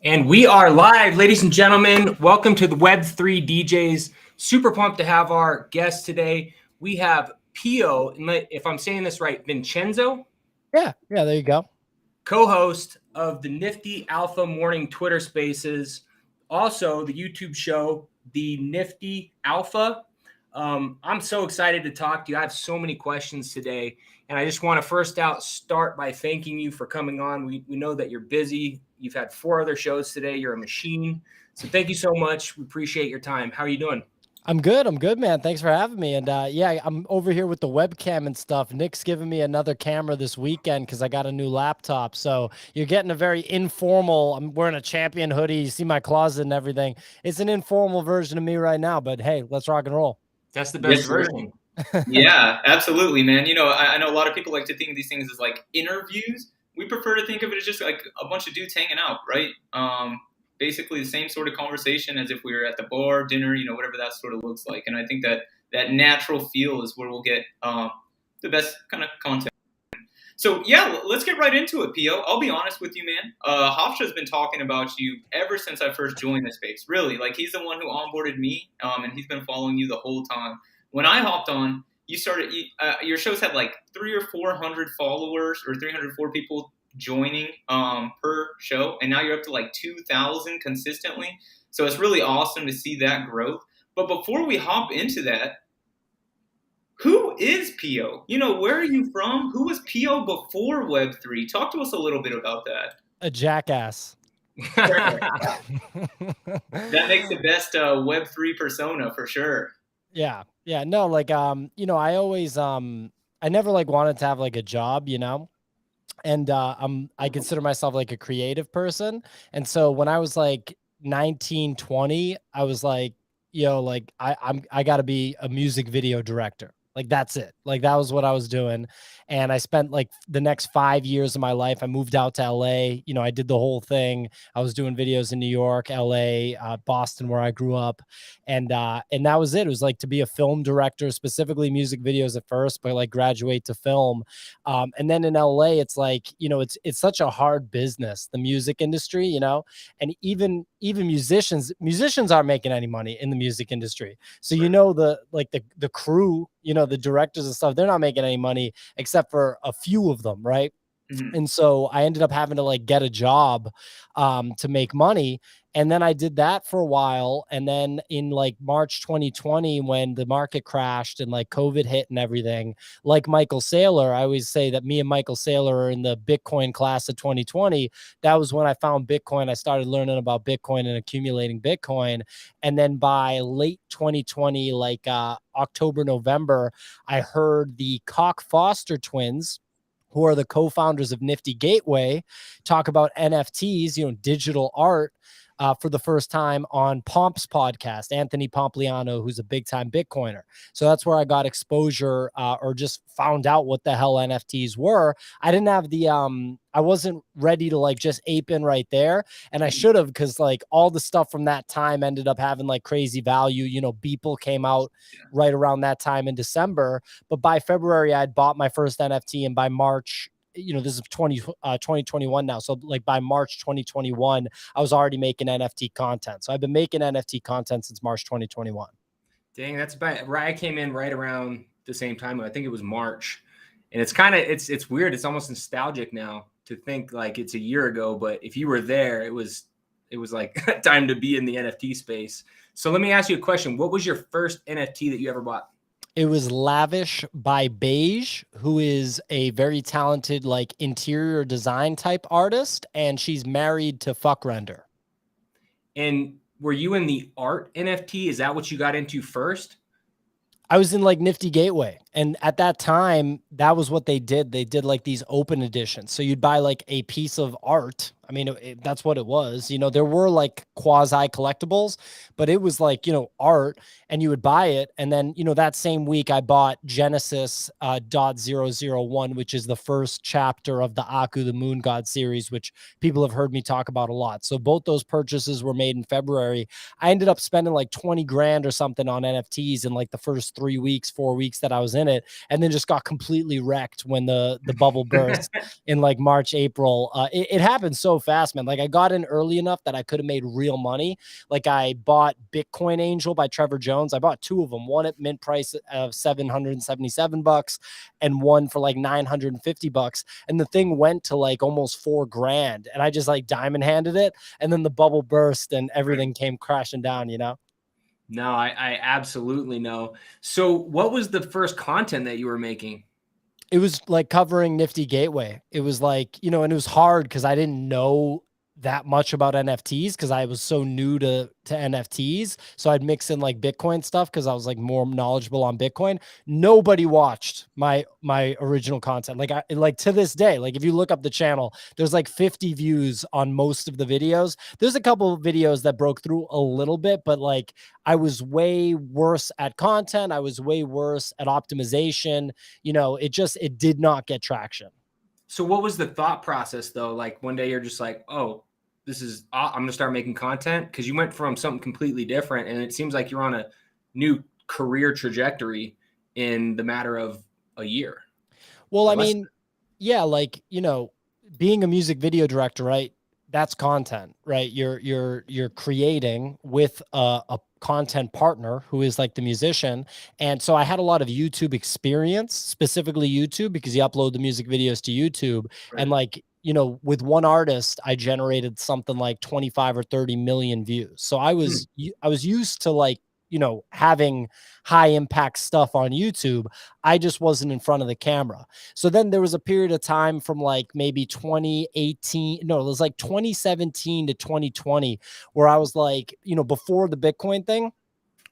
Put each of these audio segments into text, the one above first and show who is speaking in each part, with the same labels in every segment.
Speaker 1: And we are live, ladies and gentlemen. Welcome to the Web3 DJs. Super pumped to have our guest today. We have Pio, if I'm saying this right, Vincenzo.
Speaker 2: Yeah, there you go.
Speaker 1: Co-host of the Nifty Alpha morning Twitter spaces. Also, the YouTube show, the Nifty Alpha. I'm so excited to talk to you. I have so many questions today. And I just want to start by thanking you for coming on. We know that you're busy. You've had 4 other shows today. You're a machine. So thank you so much. We appreciate your time. How are you doing?
Speaker 2: I'm good, man. Thanks for having me. And yeah, I'm over here with the webcam and stuff. Nick's giving me another camera this weekend because I got a new laptop. So you're getting a very informal, I'm wearing a Champion hoodie. You see my closet and everything. It's an informal version of me right now, but hey, let's rock and roll.
Speaker 1: That's the best version.
Speaker 3: Yeah, absolutely, man. You know, I know a lot of people like to think of these things as like interviews. We prefer to think of it as just like a bunch of dudes hanging out, right? Basically the same sort of conversation as if we were at the bar, dinner, you know, whatever that sort of looks like. And I think that natural feel is where we'll get the best kind of content. So yeah, let's get right into it, Pio. I'll be honest with you, man. Hofsha's been talking about you ever since I first joined the space. Really, like he's the one who onboarded me, and he's been following you the whole time. When I hopped on, you started. Your shows had like 300 or 400 followers, or 304 people joining per show, and now you're up to like 2,000 consistently. So it's really awesome to see that growth. But before we hop into that, who is Pio? You know, where are you from? Who was Pio before Web3? Talk to us a little bit about that.
Speaker 2: A jackass.
Speaker 3: That makes the best Web3 persona for sure.
Speaker 2: Yeah. No, like, you know, I always, I never like wanted to have like a job, you know, and I consider myself like a creative person. And so when I was like 19, 20, I was like, yo, like I got to be a music video director. Like, that's it. Like, that was what I was doing. And I spent like the next 5 years of my life. I moved out to LA. You know, I did the whole thing. I was doing videos in New York, LA, Boston, where I grew up. And that was it. It was like to be a film director, specifically music videos at first, but like graduate to film. And then in LA, it's like, you know, it's such a hard business, the music industry, you know, and even musicians aren't making any money in the music industry. So, you know, the crew, you know, the directors and stuff, they're not making any money except for a few of them, right? Mm-hmm. And so I ended up having to like get a job to make money. And then I did that for a while. And then in like March 2020, when the market crashed and like COVID hit and everything, like Michael Saylor, I always say that me and Michael Saylor are in the Bitcoin class of 2020. That was when I found Bitcoin. I started learning about Bitcoin and accumulating Bitcoin. And then by late 2020, like October, November, I heard the Koch Foster twins, who are the co-founders of Nifty Gateway, talk about NFTs, you know, digital art, for the first time on Pomp's podcast, Anthony Pompliano, who's a big time Bitcoiner. So that's where I got exposure, or just found out what the hell NFTs were. I didn't have the, I wasn't ready to like just ape in right there. And I should have, because like all the stuff from that time ended up having like crazy value. You know, Beeple came out right around that time in December. But by February, I'd bought my first NFT. And by March, you know, this is 2021 now. So like by March 2021, I was already making NFT content. So I've been making NFT content since March 2021.
Speaker 1: Dang, that's about right. I came in right around the same time. I think it was March. And it's kind of, it's weird. It's almost nostalgic now to think like it's a year ago, but if you were there, it was like time to be in the NFT space. So let me ask you a question. What was your first NFT that you ever bought?
Speaker 2: It was Lavish by Beige, who is a very talented like interior design type artist, and she's married to Fuck Render.
Speaker 1: And were you in the art NFT? Is that what you got into first?
Speaker 2: I was in like Nifty Gateway. And at that time, that was what they did. They did like these open editions. So you'd buy like a piece of art. I mean, that's what it was. You know, there were like quasi collectibles, but it was like, you know, art, and you would buy it. And then, you know, that same week I bought Genesis .001, which is the first chapter of the Aku, the Moon God series, which people have heard me talk about a lot. So both those purchases were made in February. I ended up spending like 20 grand or something on NFTs in like the first 4 weeks that I was in it, and then just got completely wrecked when the bubble burst in like March, April. It happened so fast, man. Like I got in early enough that I could have made real money. Like I bought Bitcoin Angel by Trevor Jones. I bought 2 of them, one at mint price of $777 and one for like $950. And the thing went to like almost $4,000. And I just like diamond handed it. And then the bubble burst and everything came crashing down, you know?
Speaker 1: No, I absolutely know. So what was the first content that you were making?
Speaker 2: It was like covering Nifty Gateway. It was like, you know, and it was hard because I didn't know that much about NFTs because I was so new to NFTs. So I'd mix in like Bitcoin stuff because I was like more knowledgeable on Bitcoin. Nobody watched my original content. Like to this day, like if you look up the channel, there's like 50 views on most of the videos. There's a couple of videos that broke through a little bit, but like I was way worse at content. I was way worse at optimization. You know, it did not get traction.
Speaker 1: So what was the thought process though? Like one day you're just like, oh, I'm going to start making content, because you went from something completely different. And it seems like you're on a new career trajectory in the matter of a year.
Speaker 2: Well, I mean, yeah, like, you know, being a music video director, right? That's content, right? You're creating with a content partner who is like the musician. And so I had a lot of YouTube experience, specifically YouTube, because you upload the music videos to YouTube. Right. And like, you know, with one artist, I generated something like 25 or 30 million views. So I was used to like, you know, having high impact stuff on YouTube. I just wasn't in front of the camera. So then there was a period of time from like maybe 2017 to 2020 where I was like, you know, before the Bitcoin thing,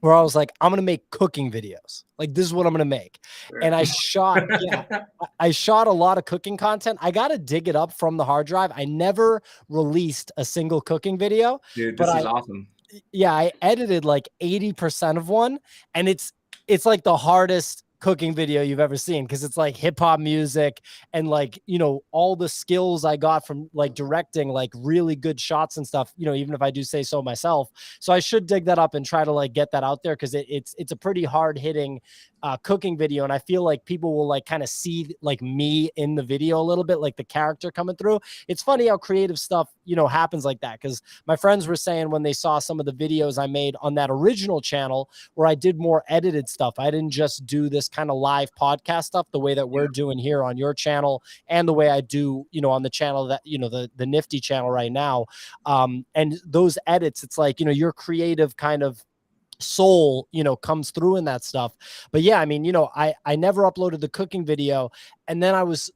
Speaker 2: where I was like, I'm going to make cooking videos. Like, this is what I'm going to make. Sure. And I shot a lot of cooking content. I got to dig it up from the hard drive. I never released a single cooking video.
Speaker 1: Dude, this is awesome.
Speaker 2: Yeah, I edited like 80% of one, and it's like the hardest cooking video you've ever seen, because it's like hip hop music and like, you know, all the skills I got from like directing like really good shots and stuff, you know, even if I do say so myself. So I should dig that up and try to like get that out there, because it's a pretty hard hitting cooking video. And I feel like people will like kind of see like me in the video a little bit, like the character coming through. It's funny how creative stuff, you know, happens like that. Because my friends were saying when they saw some of the videos I made on that original channel where I did more edited stuff, I didn't just do this kind of live podcast stuff the way that we're doing here on your channel, and the way I do, you know, on the channel that, you know, the Nifty channel right now. And those edits, it's like, you know, your creative kind of soul, you know, comes through in that stuff. But yeah, I mean, you know, I never uploaded the cooking video, and then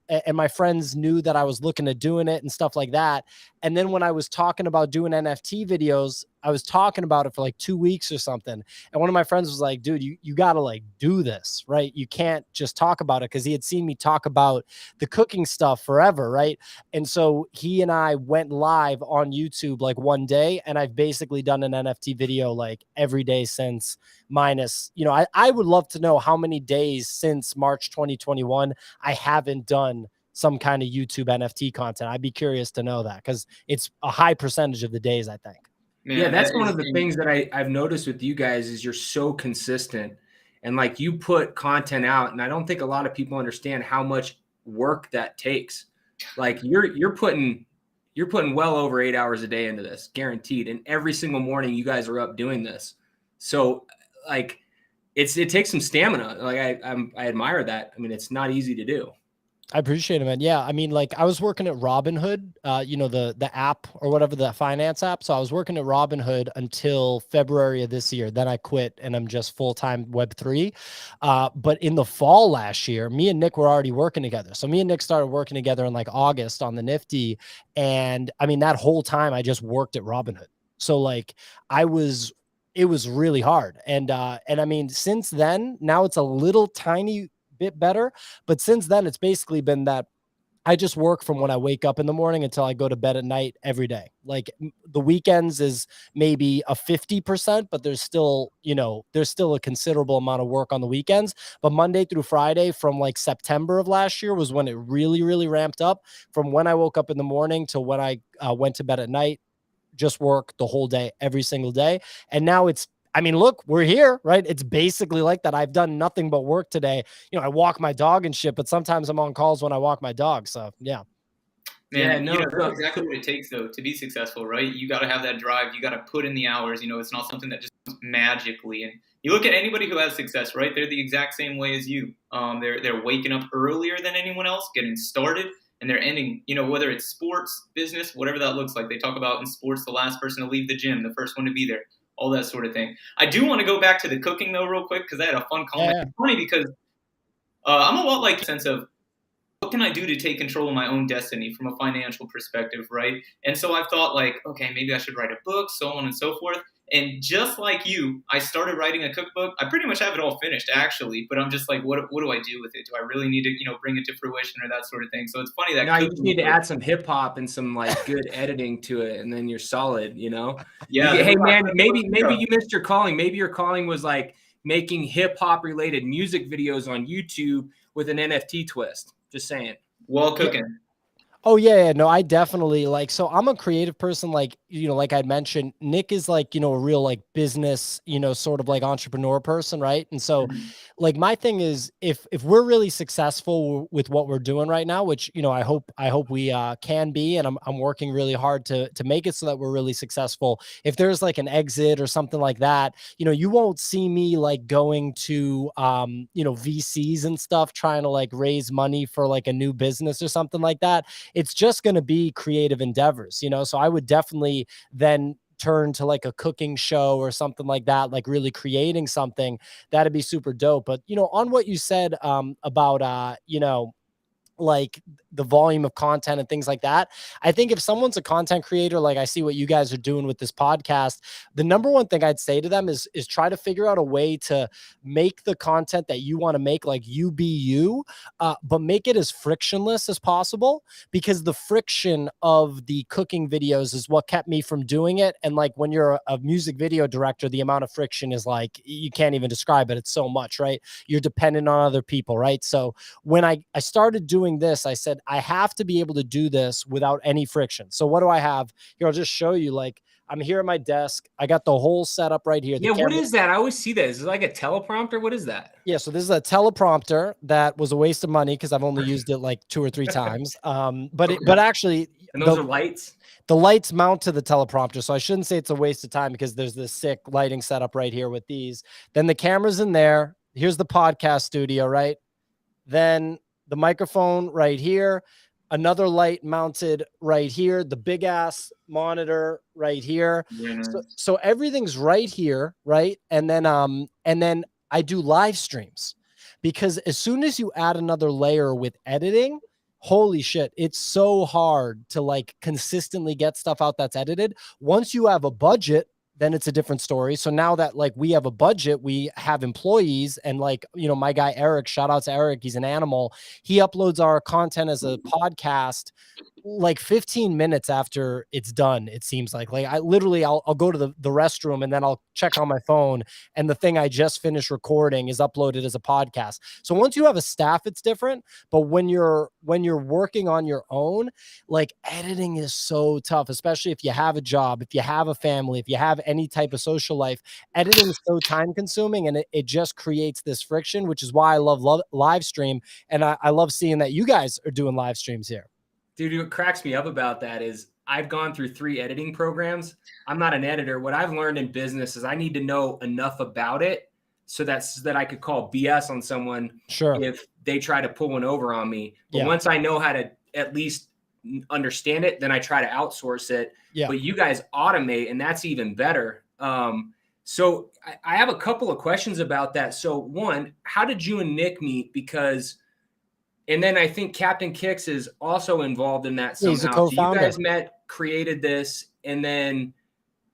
Speaker 2: and my friends knew that I was looking at doing it and stuff like that. And then when I was talking about doing NFT videos, I was talking about it for like 2 weeks or something. And one of my friends was like, dude, you got to like do this, right? You can't just talk about it, because he had seen me talk about the cooking stuff forever, right? And so he and I went live on YouTube like one day, and I've basically done an NFT video like every day since, minus, you know, I would love to know how many days since March 2021 I haven't done some kind of YouTube NFT content. I'd be curious to know that, because it's a high percentage of the days, I think.
Speaker 1: Man, yeah, that's one of the things that I've noticed with you guys is you're so consistent, and like you put content out, and I don't think a lot of people understand how much work that takes. Like you're putting well over 8 hours a day into this, guaranteed. And every single morning you guys are up doing this. So like it takes some stamina. Like I admire that. I mean, it's not easy to do.
Speaker 2: I appreciate it, man. Yeah. I mean, like I was working at Robinhood, you know, the app or whatever, the finance app. So I was working at Robinhood until February of this year. Then I quit and I'm just full-time Web3. But in the fall last year, me and Nick were already working together. So me and Nick started working together in like August on the Nifty. And I mean, that whole time I just worked at Robinhood. So like it was really hard. And I mean, since then, now it's a little tiny bit better, but since then it's basically been that I just work from when I wake up in the morning until I go to bed at night every day. Like the weekends is maybe a 50%, but there's still a considerable amount of work on the weekends. But Monday through Friday from like September of last year was when it really, really ramped up. From when I woke up in the morning to when I went to bed at night, just work the whole day, every single day. And now I mean, look, we're here, right? It's basically like that. I've done nothing but work today. You know, I walk my dog and shit, but sometimes I'm on calls when I walk my dog. So yeah.
Speaker 3: Man,
Speaker 1: Yeah, no,
Speaker 3: that's exactly what it takes, though, to be successful, right? You got to have that drive. You got to put in the hours. It's not something that just comes magically. And you look at anybody who has success, right? They're the exact same way as you. They're waking up earlier than anyone else, getting started, and they're ending. Whether it's sports, business, whatever that looks like. They talk about in sports, the last person to leave the gym, the first one to be there, all that sort of thing. I do want to go back to the cooking though, real quick, because I had a fun comment.
Speaker 2: Yeah.
Speaker 3: It's funny because I'm a lot like the sense of, what can I do to take control of my own destiny from a financial perspective, right? And so I've thought like, okay, maybe I should write a book, so on and so forth. And just like you, I started writing a cookbook. I pretty much have it all finished, actually, but I'm just like, what do I do with it? Do I really need to, bring it to fruition or that sort of thing? So it's funny that
Speaker 1: now you just need to add some hip hop and some like good editing to it, and then you're solid.
Speaker 3: Yeah.
Speaker 1: Hey man, maybe you missed your calling. Maybe your calling was like making hip hop related music videos on YouTube with an NFT twist. Just saying.
Speaker 3: Well, cooking.
Speaker 2: Oh yeah, no, I definitely so I'm a creative person, like I'd mentioned, Nick is like, a real like business, sort of like entrepreneur person, right? And so like my thing is if we're really successful with what we're doing right now, which, I hope we can be, and I'm working really hard to make it so that we're really successful. If there's like an exit or something like that, you won't see me like going to VCs and stuff trying to like raise money for like a new business or something like that. It's just going to be creative endeavors, so I would definitely then turn to like a cooking show or something like that, like really creating something that'd be super dope. But, on what you said about, like the volume of content and things like that, I think if someone's a content creator, like I see what you guys are doing with this podcast, the number one thing I'd say to them is try to figure out a way to make the content that you want to make, like you be you, but make it as frictionless as possible, because the friction of the cooking videos is what kept me from doing it. And like when you're a music video director, the amount of friction is like, you can't even describe it. It's so much, right? You're dependent on other people, right? So when I started doing this, I said, I have to be able to do this without any friction. So what do I have here? I'll just show you. Like I'm here at my desk. I got the whole setup right here.
Speaker 1: Yeah. What is that? I always see that. Is it like a teleprompter? What is that?
Speaker 2: Yeah. So this is a teleprompter that was a waste of money because I've only used it like 2 or 3 times. But actually,
Speaker 1: and those are lights.
Speaker 2: The lights mount to the teleprompter. So I shouldn't say it's a waste of time because there's this sick lighting setup right here with these. Then the camera's in there. Here's the podcast studio, right? Then the microphone right here, another light mounted right here, the big ass monitor right here.
Speaker 3: Yeah.
Speaker 2: So everything's right here, right? And then I do live streams, because as soon as you add another layer with editing, holy shit, it's so hard to like consistently get stuff out that's edited. Once you have a budget, then it's a different story. So now that like we have a budget, we have employees, and like, my guy, Eric, shout out to Eric. He's an animal. He uploads our content as a podcast like 15 minutes after it's done. It seems like I literally, I'll go to the restroom and then I'll check on my phone, and the thing I just finished recording is uploaded as a podcast. So once you have a staff, it's different. But when you're working on your own, like editing is so tough, especially if you have a job, if you have a family, if you have any type of social life. Editing is so time consuming, and it just creates this friction, which is why I love live stream. And I love seeing that you guys are doing live streams here.
Speaker 1: Dude, what cracks me up about that is I've gone through 3 editing programs. I'm not an editor. What I've learned in business is I need to know enough about it so that I could call BS on someone if they try to pull one over on me. But once I know how to at least understand it, then I try to outsource it. Yeah. But you guys automate, and that's even better. So I have a couple of questions about that. So one, how did you and Nick meet? And then I think Captain Kicks is also involved in that somehow.
Speaker 2: He's a co-founder.
Speaker 1: So you guys met, created this, and then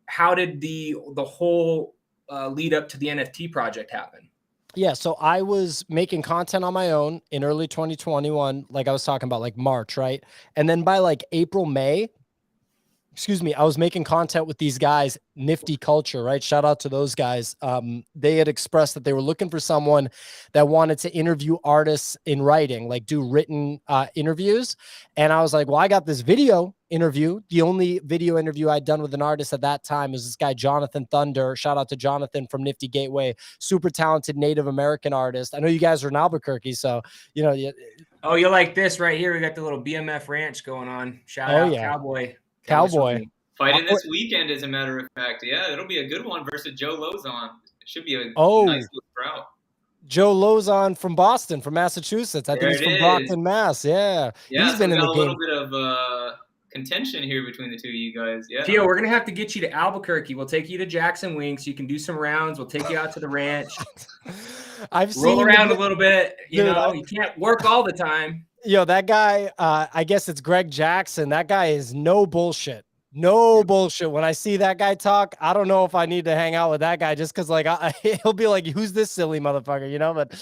Speaker 1: how did the whole lead up to the NFT project happen?
Speaker 2: Yeah, so I was making content on my own in early 2021, like I was talking about, like March, right? And then by like April, May, I was making content with these guys, Nifty Culture, right? Shout out to those guys. They had expressed that they were looking for someone that wanted to interview artists in writing, like do written interviews. And I was like, well, I got this video interview. The only video interview I'd done with an artist at that time was this guy, Jonathan Thunder. Shout out to Jonathan from Nifty Gateway, super talented Native American artist. I know you guys are in Albuquerque, so,
Speaker 1: Oh, you like this right here? We got the little BMF ranch going on. Shout out Cowboy.
Speaker 2: Cowboy.
Speaker 3: Fighting this weekend, as a matter of fact. Yeah, it'll be a good one versus Joe Lozon. It should be a nice little sprout.
Speaker 2: Joe Lozon from Boston, from Massachusetts. I think he's from Brockton, Mass. Yeah.
Speaker 3: Yeah,
Speaker 2: he's been in the game.
Speaker 3: A little bit of contention here between the two of you guys. Yeah.
Speaker 1: Theo, we're gonna have to get you to Albuquerque. We'll take you to Jackson Wings. You can do some rounds. We'll take you out to the ranch.
Speaker 2: I've
Speaker 1: roll around a little bit. You know, you can't work all the time.
Speaker 2: Yo, that guy, I guess it's Greg Jackson. That guy is no bullshit. No bullshit. When I see that guy talk, I don't know if I need to hang out with that guy just because, like, he'll be like, "Who's this silly motherfucker?" You know. But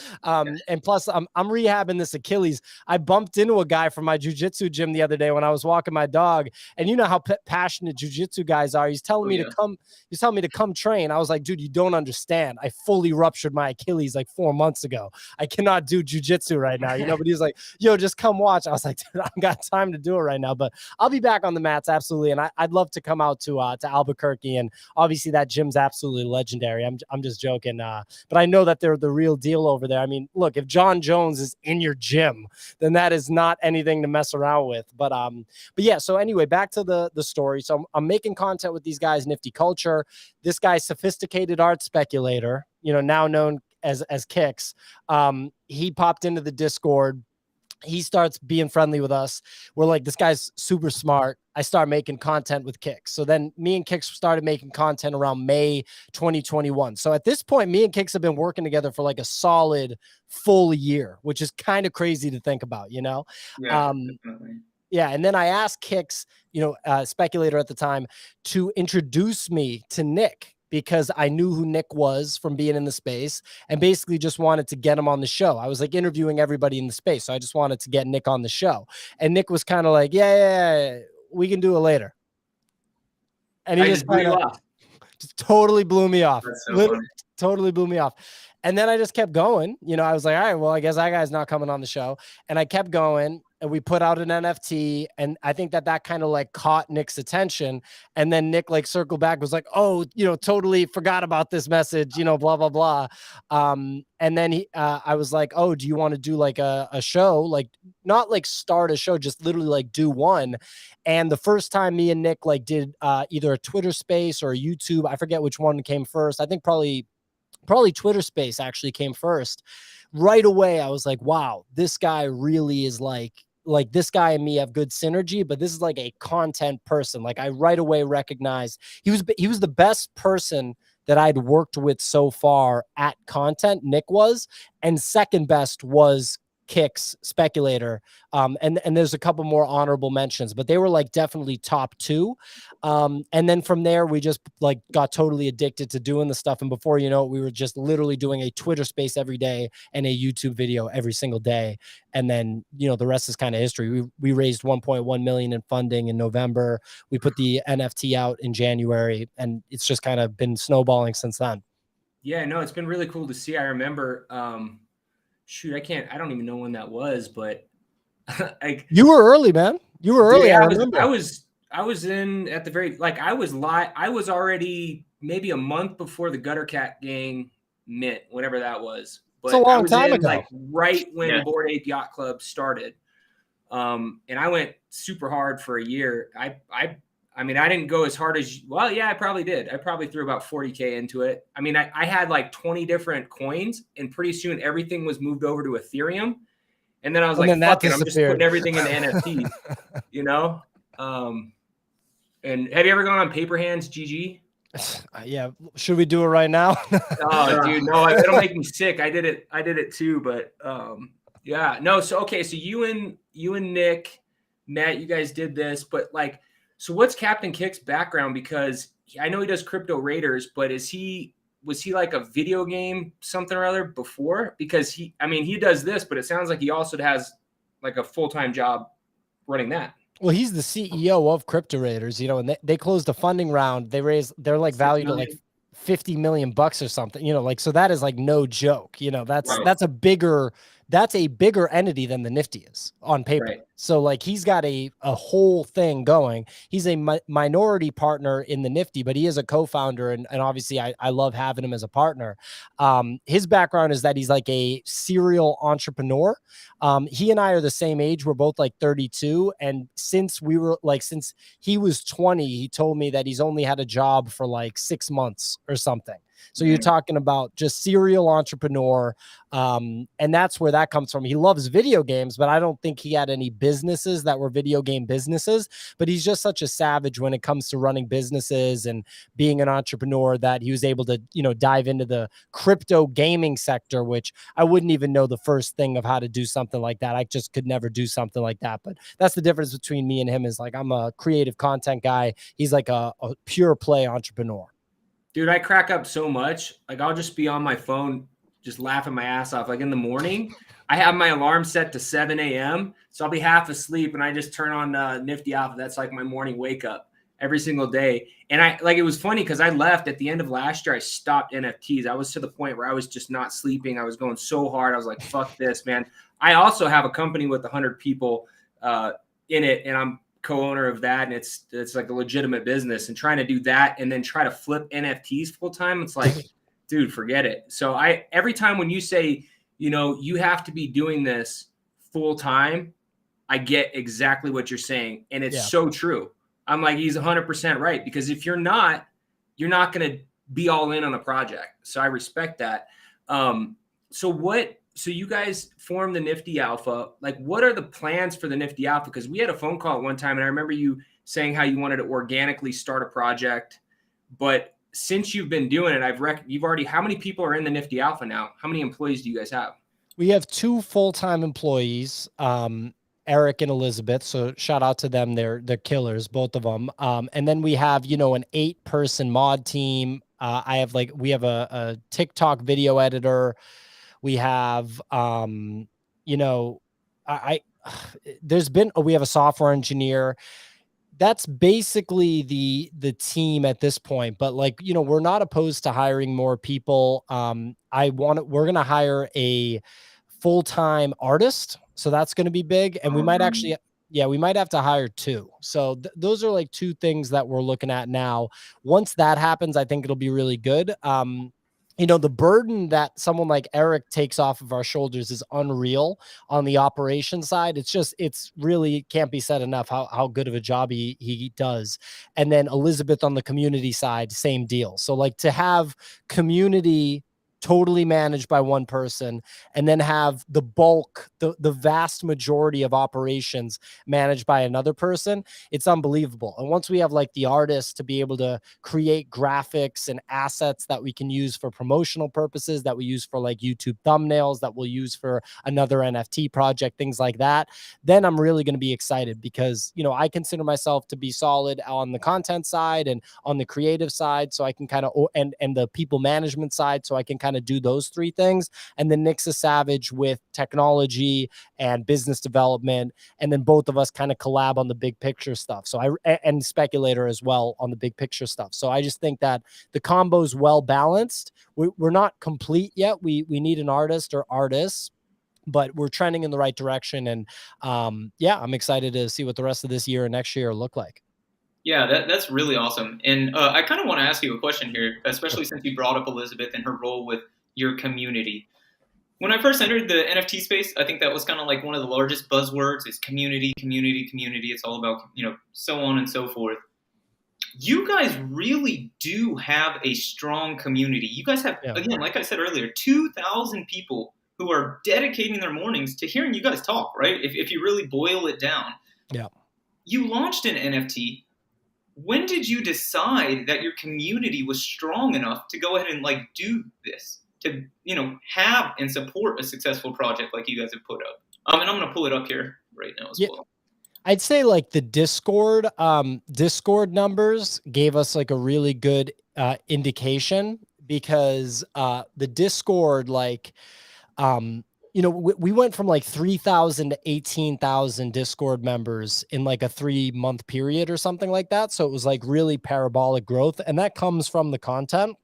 Speaker 2: and plus, I'm rehabbing this Achilles. I bumped into a guy from my jujitsu gym the other day when I was walking my dog, and you know how passionate jujitsu guys are. He's telling me to come. He's telling me to come train. I was like, "Dude, you don't understand. I fully ruptured my Achilles like 4 months ago. I cannot do jujitsu right now." You know. But he's like, "Yo, just come watch." I was like, "Dude, I don't got time to do it right now." But I'll be back on the mats absolutely, and I'd love to come out to Albuquerque, and obviously that gym's absolutely legendary. I'm just joking, but I know that they're the real deal over there. I mean, look, if John Jones is in your gym, then that is not anything to mess around with. But yeah. So anyway, back to the story. So I'm making content with these guys, Nifty Culture. This guy, Sophisticated Art Speculator, you know, now known as Kicks. He popped into the Discord. He starts being friendly with us. We're like, this guy's super smart. I start making content with Kicks. So then me and Kicks started making content around May 2021. So at this point, me and Kicks have been working together for like a solid full year, which is kind of crazy to think about, you know?
Speaker 3: Yeah, definitely.
Speaker 2: Yeah. And then I asked Kicks, you know, Speculator at the time, to introduce me to Nick, because I knew who Nick was from being in the space and basically just wanted to get him on the show. I was like interviewing everybody in the space. So I just wanted to get Nick on the show. And Nick was kind of like, yeah, we can do it later. And he just totally blew me off. Totally blew me off. And then I just kept going. You know, I was like, all right, well, I guess that guy's not coming on the show. And I kept going. And we put out an NFT, and I think that kind of like caught Nick's attention. And then Nick like circled back, was like, "Oh, you know, totally forgot about this message, you know, blah blah blah." And then I was like, "Oh, do you want to do like a show? Like not like start a show, just literally like do one." And the first time me and Nick like did either a Twitter space or a YouTube, I forget which one came first. I think probably Twitter space actually came first. Right away, I was like, "Wow, this guy really is like this guy and me have good synergy, but this is like a content person." Like I right away recognized he was the best person that I'd worked with so far at content. Nick was, and second best was Kicks, Speculator. And there's a couple more honorable mentions, but they were like definitely top two. And then from there, we just like got totally addicted to doing the stuff. And before you know it, we were just literally doing a Twitter space every day and a YouTube video every single day. And then, you know, the rest is kind of history. We raised 1.1 million in funding in November. We put the NFT out in January, and it's just kind of been snowballing since then.
Speaker 1: Yeah, no, it's been really cool to see. I remember, shoot, I don't even know when that was, but
Speaker 2: you were early, man. You were early.
Speaker 1: Yeah, I was in at the very, like I was already maybe a month before the Gutter Cat Gang mint, whatever that was. But
Speaker 2: it's a long time ago.
Speaker 1: Like right when Bored Ape Yacht Club started. And I went super hard for a year. I mean, I didn't go as hard as, well, yeah, I probably did. I probably threw about 40K into it. I mean, I had like 20 different coins, and pretty soon everything was moved over to Ethereum. And then I was like, fuck it, I'm just putting everything into NFT, you know? And have you ever gone on Paper Hands GG?
Speaker 2: Yeah. Should we do it right now?
Speaker 1: Oh, dude, no, it'll make me sick. I did it too, but yeah, no. So, okay. So you and Nick, Matt, you guys did this, but like, so what's Captain Kick's background? Because I know he does Crypto Raiders, but was he like a video game something or other before? Because he does this, but it sounds like he also has like a full-time job running that.
Speaker 2: Well, he's the CEO of Crypto Raiders, you know, and they closed a funding round. They're like valued at like $50 million or something, you know, like, so that is like no joke, you know, that's a bigger that's a bigger entity than the Nifty is on paper.
Speaker 1: Right.
Speaker 2: So like he's got a whole thing going. He's a minority partner in the Nifty, but he is a co-founder. And obviously I love having him as a partner. His background is that he's like a serial entrepreneur. He and I are the same age. We're both like 32. And since he was 20, he told me that he's only had a job for like 6 months or something. So you're talking about just serial entrepreneur. And that's where that comes from. He loves video games, but I don't think he had any businesses that were video game businesses, but he's just such a savage when it comes to running businesses and being an entrepreneur that he was able to, dive into the crypto gaming sector, which I wouldn't even know the first thing of how to do something like that. I just could never do something like that. But that's the difference between me and him is like, I'm a creative content guy. He's like a pure play entrepreneur.
Speaker 1: Dude, I crack up so much. Like I'll just be on my phone, just laughing my ass off. Like in the morning, I have my alarm set to 7 a.m. So I'll be half asleep and I just turn on Nifty Alpha. That's like my morning wake up every single day. And it was funny because I left at the end of last year. I stopped NFTs. I was to the point where I was just not sleeping. I was going so hard. I was like, fuck this, man. I also have a company with 100 people in it, and I'm co-owner of that, and it's like a legitimate business, and trying to do that and then try to flip NFTs full time, it's like, dude, forget it. So every time when you say, you have to be doing this full time, I get exactly what you're saying, and it's so true. I'm like, he's 100% right, because if you're not going to be all in on a project. So I respect that. So you guys formed the Nifty Alpha. Like, what are the plans for the Nifty Alpha? Because we had a phone call at one time, and I remember you saying how you wanted to organically start a project. But since you've been doing it, you've already, how many people are in the Nifty Alpha now? How many employees do you guys have?
Speaker 2: We have 2 full-time employees, Eric and Elizabeth. So shout out to them. They're killers, both of them. And then we have, an 8-person mod team. We have a TikTok video editor. We have, we have a software engineer. That's basically the team at this point. But we're not opposed to hiring more people. We're going to hire a full-time artist. So that's going to be big. And we might actually, we might have to hire 2. So those are like 2 things that we're looking at now. Once that happens, I think it'll be really good. The burden that someone like Eric takes off of our shoulders is unreal on the operation side. It's really can't be said enough how good of a job he does. And then Elizabeth on the community side, same deal. So to have community totally managed by one person, and then have the bulk, the vast majority of operations managed by another person, it's unbelievable. And once we have the artists to be able to create graphics and assets that we can use for promotional purposes, that we use for YouTube thumbnails, that we'll use for another NFT project, things like that, then I'm really going to be excited, because I consider myself to be solid on the content side and on the creative side, so I can kind of and the people management side, so I can kind of do those 3 things. And then Nick's a savage with technology and business development, and then both of us kind of collab on the big picture stuff. And Speculator as well on the big picture stuff. So I just think that the combo is well balanced. We're not complete yet. We need an artist or artists, but we're trending in the right direction. And I'm excited to see what the rest of this year and next year look like.
Speaker 3: Yeah, that's really awesome. And I kind of want to ask you a question here, especially since you brought up Elizabeth and her role with your community. When I first entered the NFT space, I think that was kind of one of the largest buzzwords is community, community, community. It's all about, so on and so forth. You guys really do have a strong community. You guys have, again, like I said earlier, 2,000 people who are dedicating their mornings to hearing you guys talk, right? If you really boil it down. Yeah. You launched an NFT. When did you decide that your community was strong enough to go ahead and do this, to have and support a successful project like you guys have put up? And I'm going to pull it up here right now as well.
Speaker 2: I'd say the Discord numbers gave us a really good indication, because the Discord we went from 3,000 to 18,000 Discord members in a 3-month period or something like that. So it was really parabolic growth. And that comes from the content.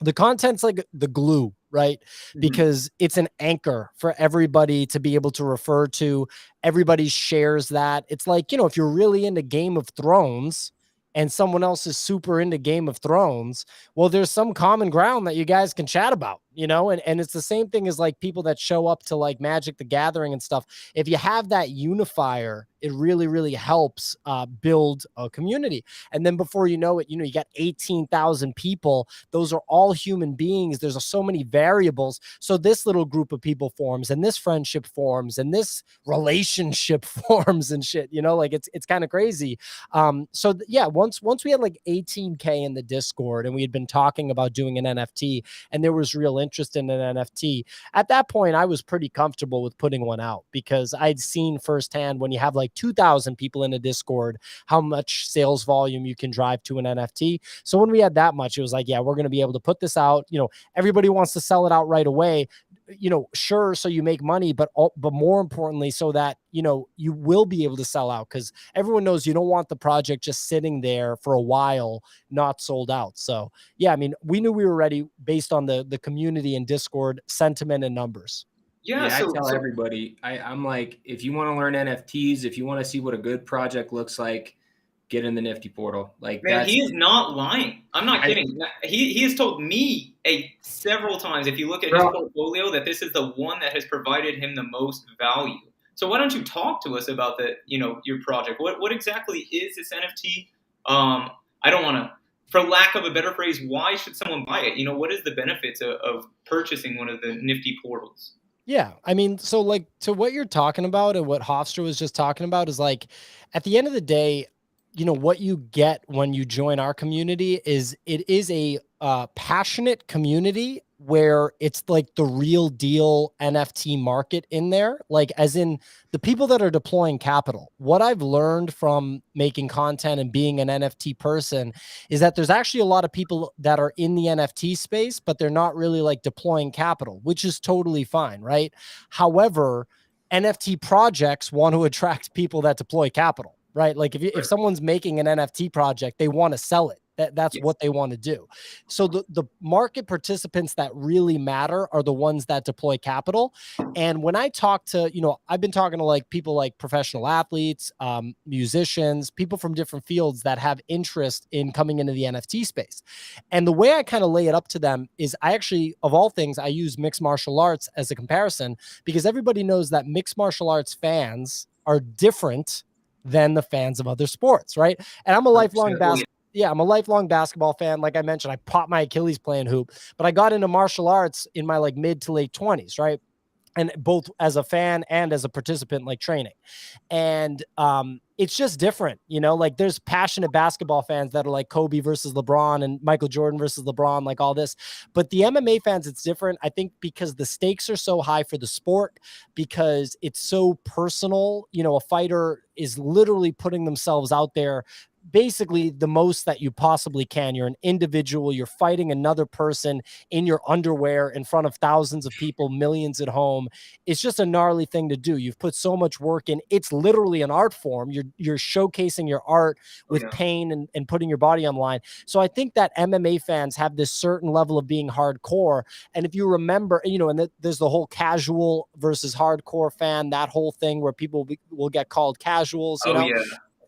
Speaker 2: The content's the glue right? Because it's an anchor for everybody to be able to refer to. Everybody shares that. It's like, you know, if you're really into Game of Thrones and someone else is super into Game of Thrones, well, there's some common ground that you guys can chat about, you know, and it's the same thing as like people that show up to like Magic the Gathering and stuff. If you have that unifier, it really, really helps build a community. And then before you know it, you know, you got 18,000 people. Those are all human beings. There's so many variables. So this little group of people forms, and this friendship forms, and this relationship forms and shit, you know, like it's kind of crazy. Yeah, once we had like 18K in the Discord and we had been talking about doing an NFT and there was real interest in an NFT, at that point I was pretty comfortable with putting one out because I'd seen firsthand when you have like 2,000 people in a Discord, how much sales volume you can drive to an NFT. So when we had that much, it was like, yeah, we're going to be able to put this out. You know, everybody wants to sell it out right away, you know, sure, so you make money, but more importantly, so that, you know, you will be able to sell out, because everyone knows you don't want the project just sitting there for a while, not sold out. So yeah, I mean, we knew we were ready based on the community and Discord sentiment and numbers.
Speaker 1: Yeah, I tell everybody, I'm like, if you want to learn NFTs, if you want to see what a good project looks like, get in the Nifty portal. Like,
Speaker 3: man, he is not lying. I'm not kidding. He has told me several times, if you look at his portfolio, that this is the one that has provided him the most value. So why don't you talk to us about your project? What exactly is this NFT? I don't want to, for lack of a better phrase, why should someone buy it? You know, what is the benefits of purchasing one of the Nifty portals?
Speaker 2: Yeah, I mean, so like, to what you're talking about and what Hofstra was just talking about is like, at the end of the day, you know, what you get when you join our community is it is a passionate community where it's like the real deal NFT market in there, like as in the people that are deploying capital. What I've learned from making content and being an NFT person is that there's actually a lot of people that are in the NFT space, but they're not really like deploying capital, which is totally fine, right? However, NFT projects want to attract people that deploy capital, right? Like if someone's making an NFT project, they want to sell it. That's what they want to do. So the market participants that really matter are the ones that deploy capital. And when I talk to, you know, I've been talking to like people like professional athletes, musicians, people from different fields that have interest in coming into the NFT space. And the way I kind of lay it up to them is I actually, of all things, I use mixed martial arts as a comparison, because everybody knows that mixed martial arts fans are different than the fans of other sports, right? And I'm a lifelong I'm a lifelong basketball fan. Like I mentioned, I popped my Achilles playing hoop, but I got into martial arts in my like mid to late 20s, right? And both as a fan and as a participant, like training. And it's just different, you know, like there's passionate basketball fans that are like Kobe versus LeBron and Michael Jordan versus LeBron, like all this. But the MMA fans, it's different, I think, because the stakes are so high for the sport, because it's so personal. You know, a fighter is literally putting themselves out there basically the most that you possibly can. You're an individual. You're fighting another person in your underwear in front of thousands of people, millions at home. It's just a gnarly thing to do. You've put so much work in. It's literally an art form. You're showcasing your art with pain and putting your body on the line. So I think that MMA fans have this certain level of being hardcore. And if you remember, you know, and there's the whole casual versus hardcore fan, that whole thing where people will get called casuals, you know?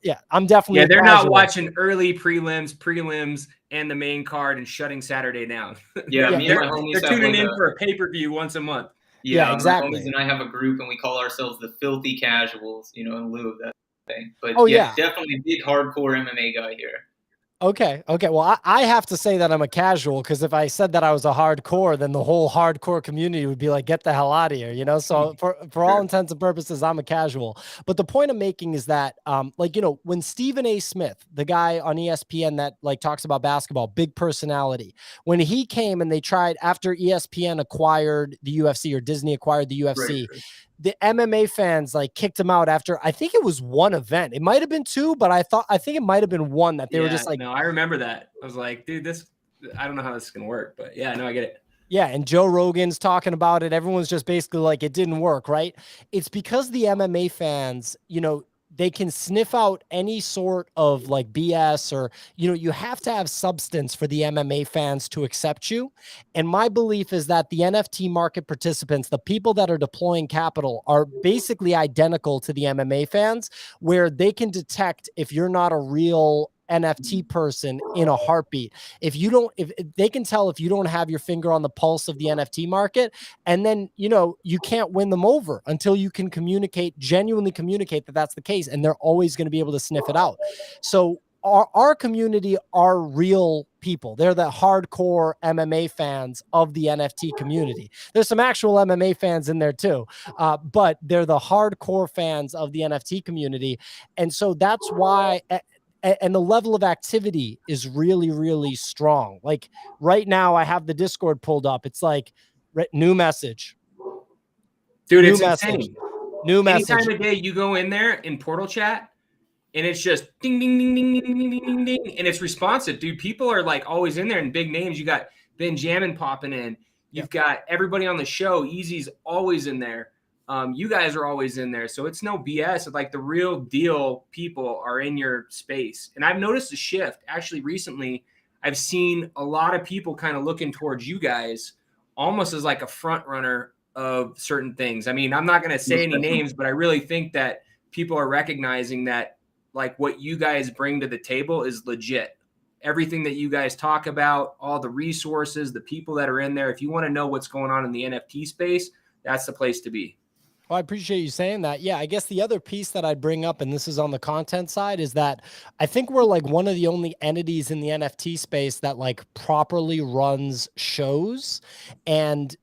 Speaker 2: Yeah, I'm definitely.
Speaker 1: Yeah, they're not watching early prelims, and the main card and shutting Saturday down.
Speaker 3: Yeah, me and my homies
Speaker 1: they're tuning in for a pay-per-view once a month.
Speaker 2: Yeah, exactly.
Speaker 3: My homies and I have a group, and we call ourselves the Filthy Casuals, you know, in lieu of that thing. But definitely a big hardcore MMA guy here.
Speaker 2: Okay. Well, I have to say that I'm a casual, because if I said that I was a hardcore, then the whole hardcore community would be like, get the hell out of here, you know? So for all intents and purposes, I'm a casual. But the point I'm making is that, like, you know, when Stephen A. Smith, the guy on ESPN that like talks about basketball, big personality, when he came and they tried, after ESPN acquired the UFC, or Disney acquired the UFC, the MMA fans like kicked him out after, I think it was one event. It might have been two, but I think it might have been one that they were just like,
Speaker 1: no, I remember that. I was like, dude, I don't know how this is going to work, but yeah, no, I get it.
Speaker 2: Yeah. And Joe Rogan's talking about it. Everyone's just basically like, it didn't work, right? It's because the MMA fans, you know, they can sniff out any sort of like BS, or, you have to have substance for the MMA fans to accept you. And my belief is that the NFT market participants, the people that are deploying capital, are basically identical to the MMA fans, where they can detect if you're not a real NFT person in a heartbeat. If they can tell if you don't have your finger on the pulse of the NFT market, and then, you can't win them over until you can genuinely communicate that that's the case. And they're always going to be able to sniff it out. So our community are real people. They're the hardcore MMA fans of the NFT community. There's some actual MMA fans in there too, but they're the hardcore fans of the NFT community. And so that's why, and the level of activity is really, really strong. Like right now I have the Discord pulled up. It's like new message.
Speaker 1: Dude,
Speaker 2: new
Speaker 1: it's
Speaker 2: message.
Speaker 1: insane.
Speaker 2: New message.
Speaker 1: Anytime of day you go in there in Portal Chat and it's just ding, ding, ding, ding, ding, ding, ding, ding, ding, and it's responsive, dude. People are like always in there, and big names. You got Benjamin popping in. You've got everybody on the show. Easy's always in there. You guys are always in there. So it's no BS. Like the real deal people are in your space. And I've noticed a shift. Actually, recently, I've seen a lot of people kind of looking towards you guys almost as like a front runner of certain things. I mean, I'm not going to say any names, but I really think that people are recognizing that like what you guys bring to the table is legit. Everything that you guys talk about, all the resources, the people that are in there. If you want to know what's going on in the NFT space, that's the place to be.
Speaker 2: Well, I appreciate you saying that. Yeah, I guess the other piece that I'd bring up, and this is on the content side, is that I think we're like one of the only entities in the NFT space that like properly runs shows. And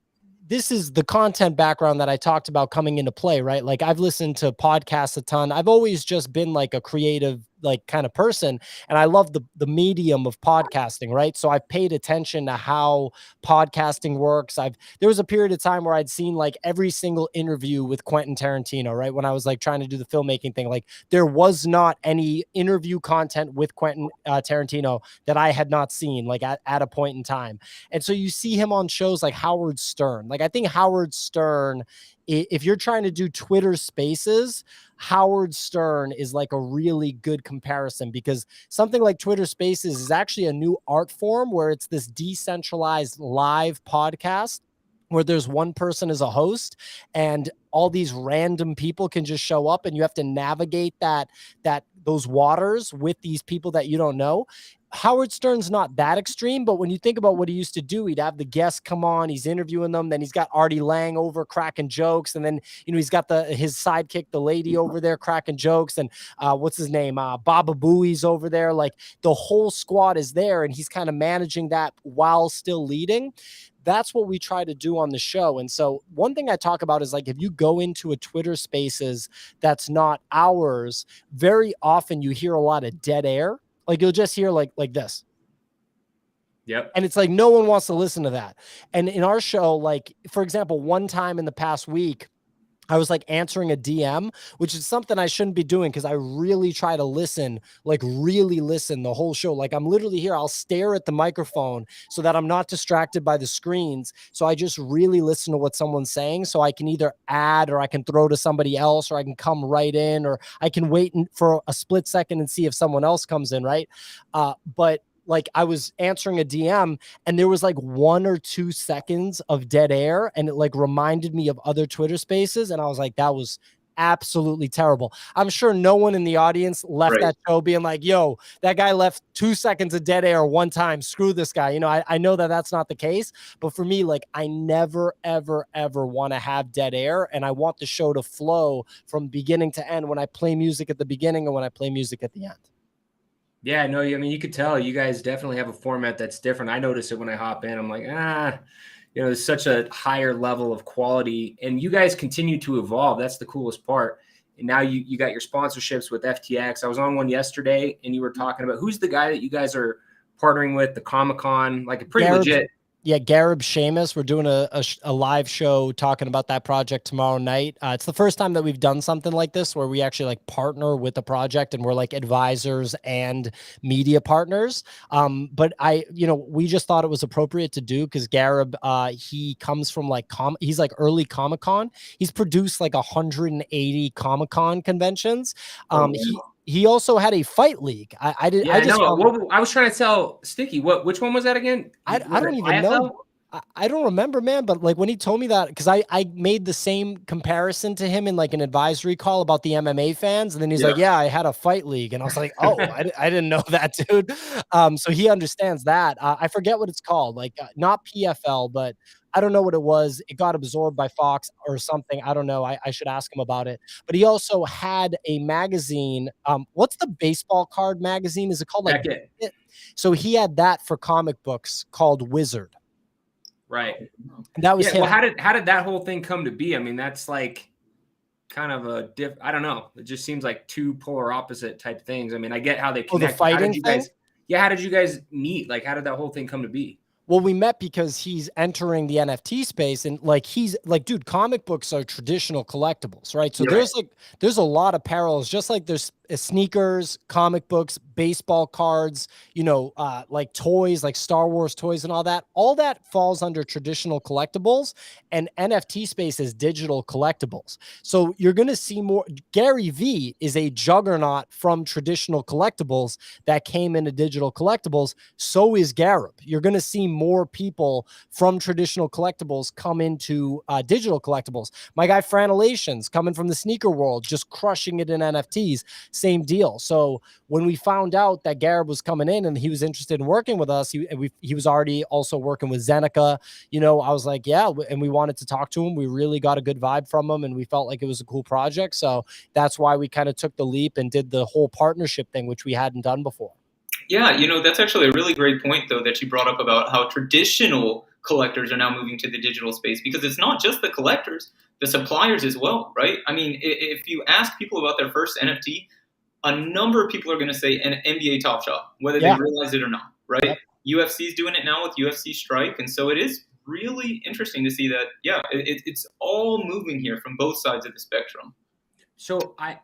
Speaker 2: this is the content background that I talked about coming into play, right? Like I've listened to podcasts a ton. I've always just been like a creative, like kind of person. And I love the medium of podcasting, right? So I've paid attention to how podcasting works. There was a period of time where I'd seen like every single interview with Quentin Tarantino, right? When I was like trying to do the filmmaking thing, like there was not any interview content with Quentin Tarantino that I had not seen like at a point in time. And so you see him on shows like Howard Stern. Like I think Howard Stern, if you're trying to do Twitter Spaces, Howard Stern is like a really good comparison, because something like Twitter Spaces is actually a new art form where it's this decentralized live podcast where there's one person as a host and all these random people can just show up, and you have to navigate those waters with these people that you don't know. Howard Stern's not that extreme, but when you think about what he used to do, he'd have the guests come on, he's interviewing them, then he's got Artie Lang over cracking jokes, and then he's got his sidekick, the lady over there cracking jokes, and what's his name, Baba Booey's over there. Like the whole squad is there, and he's kind of managing that while still leading. That's what we try to do on the show. And so one thing I talk about is like, if you go into a Twitter Spaces that's not ours, very often you hear a lot of dead air. Like you'll just hear like this.
Speaker 1: Yep.
Speaker 2: And it's like, no one wants to listen to that. And in our show, like, for example, one time in the past week, I was like answering a DM, which is something I shouldn't be doing because I really try to listen, like really listen the whole show. Like I'm literally here. I'll stare at the microphone so that I'm not distracted by the screens. So I just really listen to what someone's saying. So I can either add, or I can throw to somebody else, or I can come right in, or I can wait for a split second and see if someone else comes in. Right. But like I was answering a DM and there was like 1 or 2 seconds of dead air, and it like reminded me of other Twitter Spaces. And I was like, that was absolutely terrible. I'm sure no one in the audience left that show being like, yo, that guy left 2 seconds of dead air one time. Screw this guy. I know that that's not the case, but for me, like I never, ever, ever want to have dead air. And I want the show to flow from beginning to end when I play music at the beginning and when I play music at the end.
Speaker 1: Yeah, no, I mean, you could tell you guys definitely have a format that's different. I notice it when I hop in. I'm like, there's such a higher level of quality, and you guys continue to evolve. That's the coolest part. And now you got your sponsorships with FTX. I was on one yesterday, and you were talking about who's the guy that you guys are partnering with, the Comic-Con, like a pretty legit.
Speaker 2: Yeah, Garib Seamus. We're doing a live show talking about that project tomorrow night. It's the first time that we've done something like this where we actually like partner with the project and we're like advisors and media partners. But we just thought it was appropriate to do because Garib, he comes from like he's like early Comic-Con. He's produced like 180 Comic-Con conventions. He also had a fight league. I
Speaker 1: was trying to tell Sticky. Which one was that again?
Speaker 2: I don't even know. I don't remember, man. But like when he told me that, because I made the same comparison to him in like an advisory call about the MMA fans, and then he's like, "Yeah, I had a fight league," and I was like, "Oh, I didn't know that, dude." So he understands that. I forget what it's called, like not PFL, but I don't know what it was. It got absorbed by Fox or something. I don't know. I should ask him about it. But he also had a magazine. What's the baseball card magazine? Is it called like? So he had that for comic books called Wizard.
Speaker 1: Right.
Speaker 2: And that was him.
Speaker 1: Well, how did that whole thing come to be? I mean, that's like kind of a I don't know. It just seems like two polar opposite type things. I mean, I get how they connect.
Speaker 2: The fighting thing?
Speaker 1: How did you guys meet? Like, how did that whole thing come to be?
Speaker 2: Well, we met because he's entering the NFT space, and like he's like, dude, comic books are traditional collectibles, right? So there's a lot of parallels, just like there's sneakers, comic books, baseball cards, like toys, like Star Wars toys and all that. All that falls under traditional collectibles, and NFT space is digital collectibles. So you're going to see more. Gary V is a juggernaut from traditional collectibles that came into digital collectibles. So is Garib. You're going to see more people from traditional collectibles come into digital collectibles. My guy Franelations coming from the sneaker world, just crushing it in NFTs. Same deal. So when we found out that Garib was coming in and he was interested in working with us, he was already also working with Zeneca. I was like, yeah, and we wanted to talk to him. We really got a good vibe from him, and we felt like it was a cool project. So that's why we kind of took the leap and did the whole partnership thing, which we hadn't done before.
Speaker 3: Yeah, that's actually a really great point, though, that you brought up about how traditional collectors are now moving to the digital space, because it's not just the collectors, the suppliers as well, right? I mean, if you ask people about their first NFT, a number of people are going to say an NBA Top Shot, whether they realize it or not, right? Yep. UFC's doing it now with UFC Strike, and so it is really interesting to see that, it's all moving here from both sides of the spectrum.
Speaker 1: So I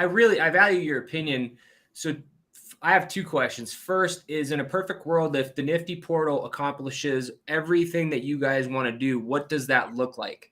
Speaker 1: value your opinion. So I have two questions. First is, in a perfect world, if the Nifty portal accomplishes everything that you guys want to do, what does that look like?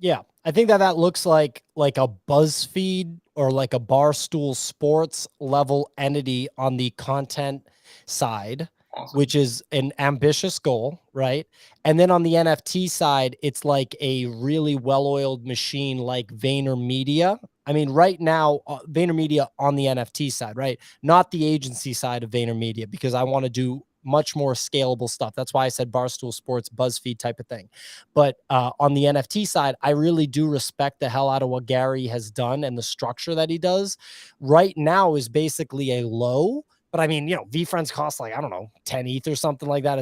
Speaker 2: Yeah, I think that looks like a BuzzFeed or like a Barstool Sports level entity on the content side, which is an ambitious goal, right? And then on the NFT side, it's like a really well-oiled machine like VaynerMedia. I mean, right now, VaynerMedia on the NFT side, right? Not the agency side of VaynerMedia, because I want to do much more scalable stuff. That's why I said Barstool Sports, BuzzFeed type of thing. But on the NFT side, I really do respect the hell out of what Gary has done, and the structure that he does right now is basically a low. But I mean, VFriends cost like, I don't know, 10 ETH or something like that.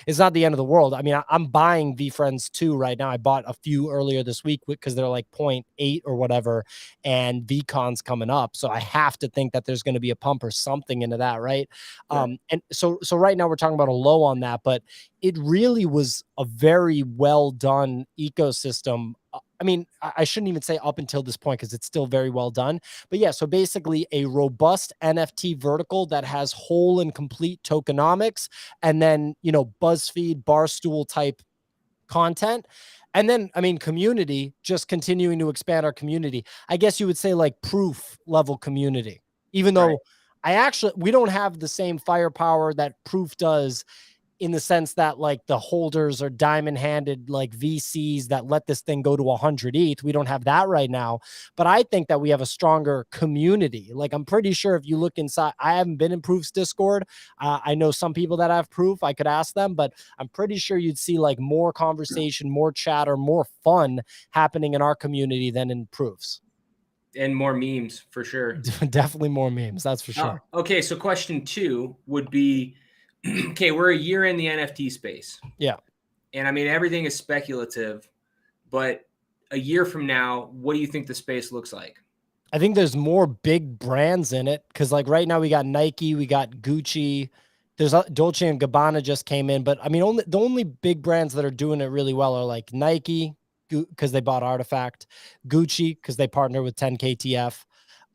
Speaker 2: It's not the end of the world. I mean, I'm buying VFriends too right now. I bought a few earlier this week because they're like 0.8 or whatever, and VCon's coming up. So I have to think that there's going to be a pump or something into that, right? And so right now we're talking about a low on that, but it really was a very well done ecosystem. I mean, I shouldn't even say up until this point because it's still very well done. But yeah, so basically a robust NFT vertical that has whole and complete tokenomics, and then, BuzzFeed, Barstool type content. And then, I mean, community, just continuing to expand our community. I guess you would say like proof level community, even though we don't have the same firepower that proof does, in the sense that like the holders are diamond handed, like VCs that let this thing go to 100 ETH. We don't have that right now, but I think that we have a stronger community. Like, I'm pretty sure if you look inside, I haven't been in Proof's Discord. I know some people that have Proof. I could ask them, but I'm pretty sure you'd see like more conversation, more chatter, more fun happening in our community than in Proof's.
Speaker 1: And more memes for sure.
Speaker 2: Definitely more memes. That's for sure.
Speaker 1: Okay. So question 2 would be, okay, we're a year in the NFT space.
Speaker 2: Yeah.
Speaker 1: And I mean, everything is speculative, but a year from now, what do you think the space looks like?
Speaker 2: I think there's more big brands in it, because like right now we got Nike, we got Gucci, There's Dolce and Gabbana just came in, but I mean, the only big brands that are doing it really well are like Nike, because they bought Artifact, Gucci because they partner with 10KTF.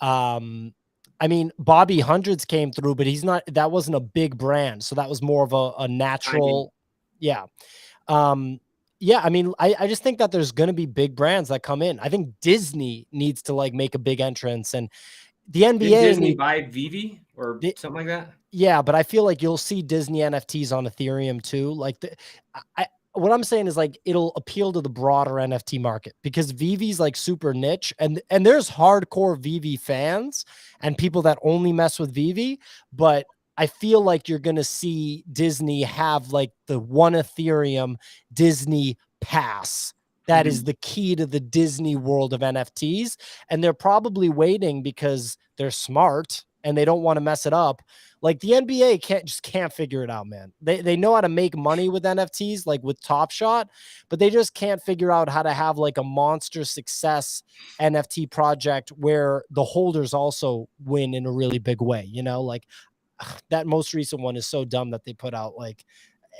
Speaker 2: I mean, Bobby Hundreds came through, but that wasn't a big brand, so that was more of a natural, yeah. Yeah, I mean, I just think that there's going to be big brands that come in. I think Disney needs to like make a big entrance, and the NBA.
Speaker 1: Did Disney buy Vivi or something like that?
Speaker 2: Yeah, but I feel like you'll see Disney NFTs on Ethereum too. Like what I'm saying is like it'll appeal to the broader NFT market because Vivi's like super niche, and there's hardcore Vivi fans and people that only mess with Vivi, but I feel like you're going to see Disney have like the one Ethereum Disney pass. That is the key to the Disney world of NFTs. And they're probably waiting because they're smart and they don't want to mess it up. Like the NBA can't figure it out, man. They know how to make money with NFTs, like with Top Shot, but they just can't figure out how to have like a monster success NFT project where the holders also win in a really big way. You know, like that most recent one is so dumb that they put out like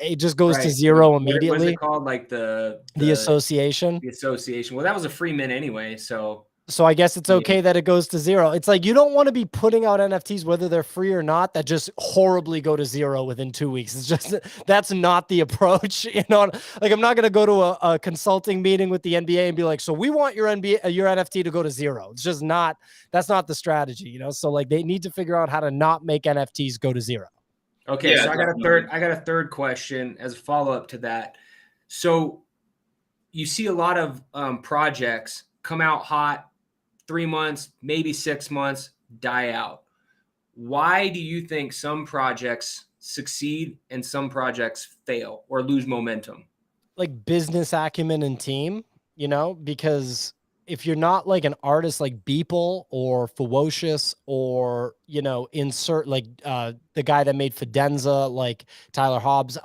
Speaker 2: it just goes to zero immediately.
Speaker 1: What is it called? Like the
Speaker 2: association.
Speaker 1: The association. Well, that was a free mint anyway, so
Speaker 2: I guess it's okay that it goes to zero. It's like you don't want to be putting out NFTs, whether they're free or not, that just horribly go to zero within 2 weeks. It's just that's not the approach. You know, like I'm not going to go to a consulting meeting with the NBA and be like, so we want your NFT to go to zero. It's just not. That's not the strategy. You know, so like they need to figure out how to not make NFTs go to zero.
Speaker 1: Okay, so I got a third question as a follow-up to that. So you see a lot of projects come out hot, 3 months, maybe 6 months, die out. Why do you think some projects succeed and some projects fail or lose momentum?
Speaker 2: Like business acumen and team, you know, because if you're not like an artist like Beeple or Ferocious or, you know, insert like the guy that made Fidenza, like Tyler Hobbs,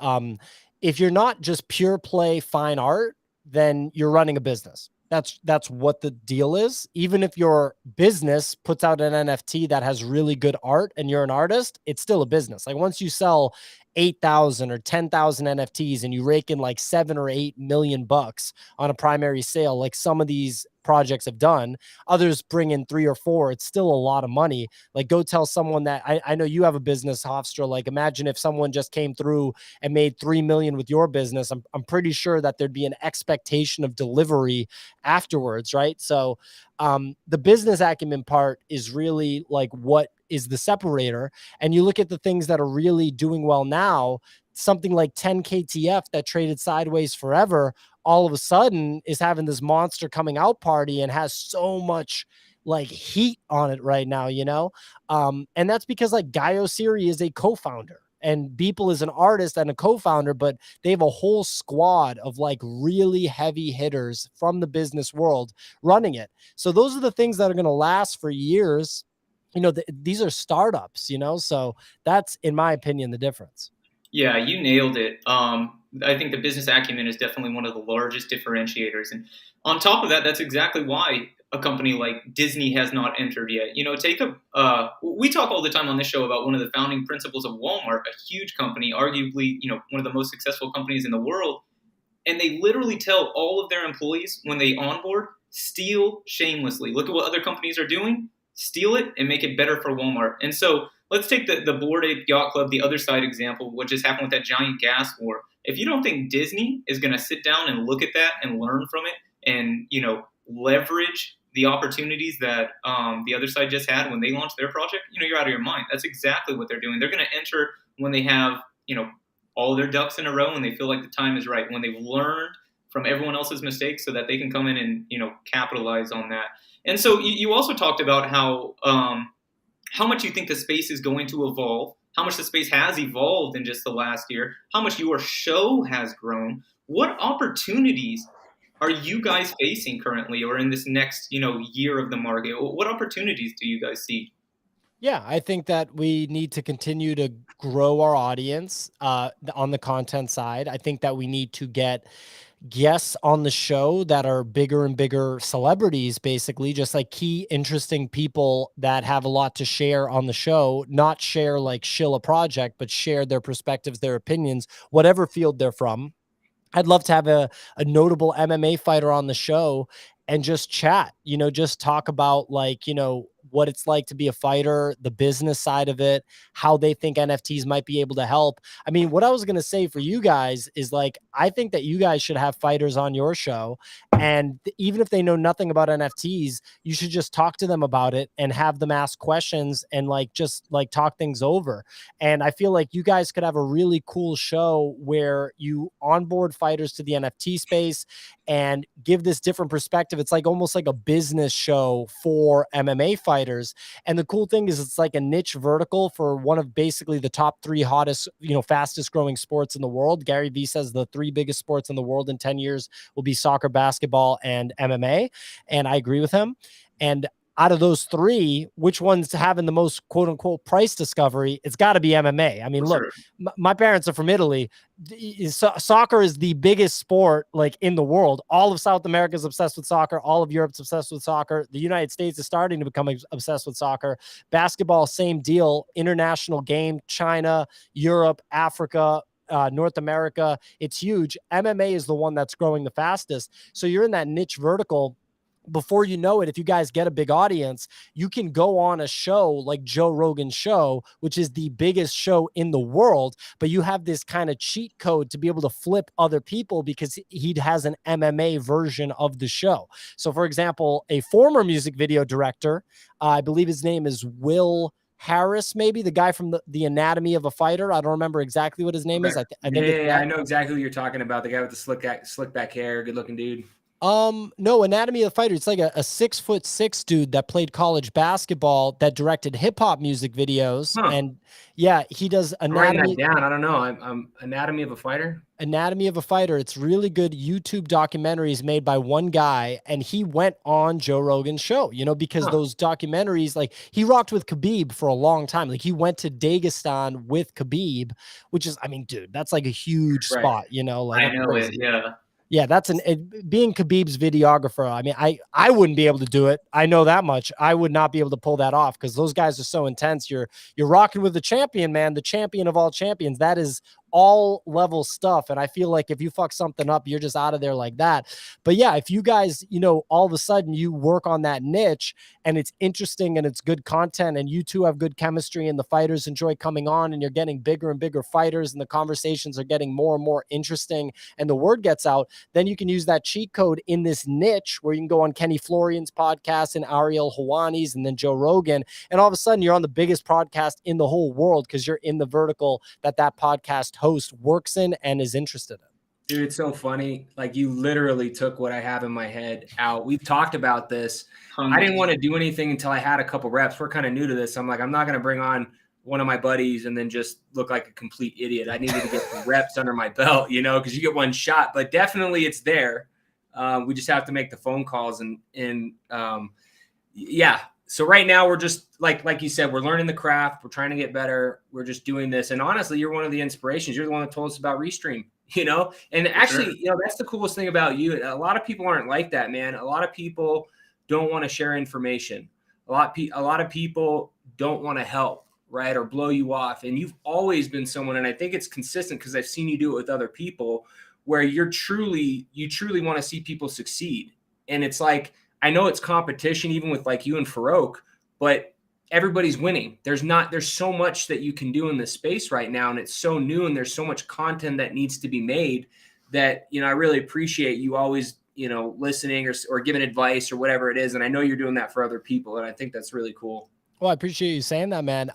Speaker 2: if you're not just pure play fine art, then you're running a business. That's what the deal is. Even if your business puts out an NFT that has really good art and you're an artist, it's still a business. Like once you sell 8,000 or 10,000 NFTs and you rake in like 7 or 8 million bucks on a primary sale, like some of these projects have done, others bring in 3 or 4, it's still a lot of money. Like go tell someone that I know you have a business, Hofstra. Like imagine if someone just came through and made 3 million with your business. I'm pretty sure that there'd be an expectation of delivery afterwards, right? So the business acumen part is really like what is the separator. And you look at the things that are really doing well now, something like 10KTF that traded sideways forever, all of a sudden is having this monster coming out party and has so much like heat on it right now, you know? And that's because like DYOR is a co-founder and Beeple is an artist and a co-founder, but they have a whole squad of like really heavy hitters from the business world running it. So those are the things that are going to last for years. You know, these are startups, you know, so that's, in my opinion, the difference.
Speaker 3: Yeah, you nailed it. I think the business acumen is definitely one of the largest differentiators. And on top of that, that's exactly why a company like Disney has not entered yet. You know, we talk all the time on this show about one of the founding principles of Walmart, a huge company, arguably, you know, one of the most successful companies in the world. And they literally tell all of their employees when they onboard, steal shamelessly. Look at what other companies are doing. Steal it and make it better for Walmart. And so let's take the Bored Ape Yacht Club, the other side example, what just happened with that giant gas war. If you don't think Disney is going to sit down and look at that and learn from it and, you know, leverage the opportunities that the other side just had when they launched their project, you know, you're out of your mind. That's exactly what they're doing. They're going to enter when they have, you know, all their ducks in a row and they feel like the time is right, when they've learned from everyone else's mistakes so that they can come in and, you know, capitalize on that. And so you also talked about how much you think the space is going to evolve, how much the space has evolved in just the last year, how much your show has grown. What opportunities are you guys facing currently or in this next, you know, year of the market? What opportunities do you guys see?
Speaker 2: Yeah, I think that we need to continue to grow our audience on the content side. I think that we need to get guests on the show that are bigger and bigger celebrities, basically just like key, interesting people that have a lot to share on the show, not share like shill a project, but share their perspectives, their opinions, whatever field they're from. I'd love to have a notable MMA fighter on the show and just chat, just talk about like, what it's like to be a fighter, the business side of it, how they think NFTs might be able to help. I mean, what I was going to say for you guys is like, I think that you guys should have fighters on your show. And even if they know nothing about NFTs, you should just talk to them about it and have them ask questions and like, just like talk things over. And I feel like you guys could have a really cool show where you onboard fighters to the NFT space and give this different perspective. It's like almost like a business show for MMA fighters. And the cool thing is it's like a niche vertical for one of basically the top 3 hottest, fastest growing sports in the world. Gary Vee says the 3 biggest sports in the world in 10 years will be soccer, basketball, and MMA. And I agree with him. And out of those 3, which one's having the most quote unquote price discovery? It's got to be MMA. I mean, look, my parents are from Italy. Soccer is the biggest sport like in the world. All of South America is obsessed with soccer. All of Europe's obsessed with soccer. The United States is starting to become obsessed with soccer. Basketball, same deal. International game, China, Europe, Africa, North America. It's huge. MMA is the one that's growing the fastest. So you're in that niche vertical. Before you know it, if you guys get a big audience, you can go on a show like Joe Rogan's show, which is the biggest show in the world, but you have this kind of cheat code to be able to flip other people because he has an MMA version of the show. So for example, a former music video director, I believe his name is Will Harris, maybe the guy from the Anatomy of a Fighter. I don't remember exactly what his name is. I think
Speaker 1: I know exactly who you're talking about. The guy with the slick back hair, good looking dude.
Speaker 2: No, Anatomy of the Fighter. It's like a 6'6" dude that played college basketball that directed hip hop music videos. And yeah, he does Anatomy.
Speaker 1: I'm writing that down. I don't know. I'm Anatomy of a Fighter.
Speaker 2: Anatomy of a Fighter. It's really good YouTube documentaries made by one guy, and he went on Joe Rogan's show, because those documentaries, like he rocked with Khabib for a long time. Like he went to Dagestan with Khabib, which is, I mean, dude, that's like a huge spot, like
Speaker 3: I know it. Yeah.
Speaker 2: Yeah, that's being Khabib's videographer. I mean, I wouldn't be able to do it. I know that much. I would not be able to pull that off because those guys are so intense. You're rocking with the champion, man, the champion of all champions. That is all level stuff. And I feel like if you fuck something up, you're just out of there like that. But yeah, if you guys, all of a sudden you work on that niche and it's interesting and it's good content and you two have good chemistry and the fighters enjoy coming on and you're getting bigger and bigger fighters and the conversations are getting more and more interesting and the word gets out, then you can use that cheat code in this niche where you can go on Kenny Florian's podcast and Ariel Hawani's and then Joe Rogan. And all of a sudden you're on the biggest podcast in the whole world because you're in the vertical that podcast host works in and is interested in.
Speaker 1: Dude, it's so funny. Like you literally took what I have in my head out. We've talked about this. I didn't want to do anything until I had a couple reps. We're kind of new to this. I'm like, I'm not going to bring on one of my buddies and then just look like a complete idiot. I needed to get the reps under my belt, because you get one shot, but definitely it's there. We just have to make the phone calls and yeah. So right now we're just like you said, we're learning the craft. We're trying to get better. We're just doing this. And honestly, you're one of the inspirations. You're the one that told us about Restream, and actually, that's the coolest thing about you. A lot of people aren't like that, man. A lot of people don't want to share information. A lot of people don't want to help, right? Or blow you off. And you've always been someone, and I think it's consistent because I've seen you do it with other people where you truly want to see people succeed. And it's like, I know it's competition, even with like you and Farouk, but everybody's winning. There's so much that you can do in this space right now. And it's so new and there's so much content that needs to be made that, I really appreciate you always, listening or giving advice or whatever it is. And I know you're doing that for other people. And I think that's really cool.
Speaker 2: Well, I appreciate you saying that, man.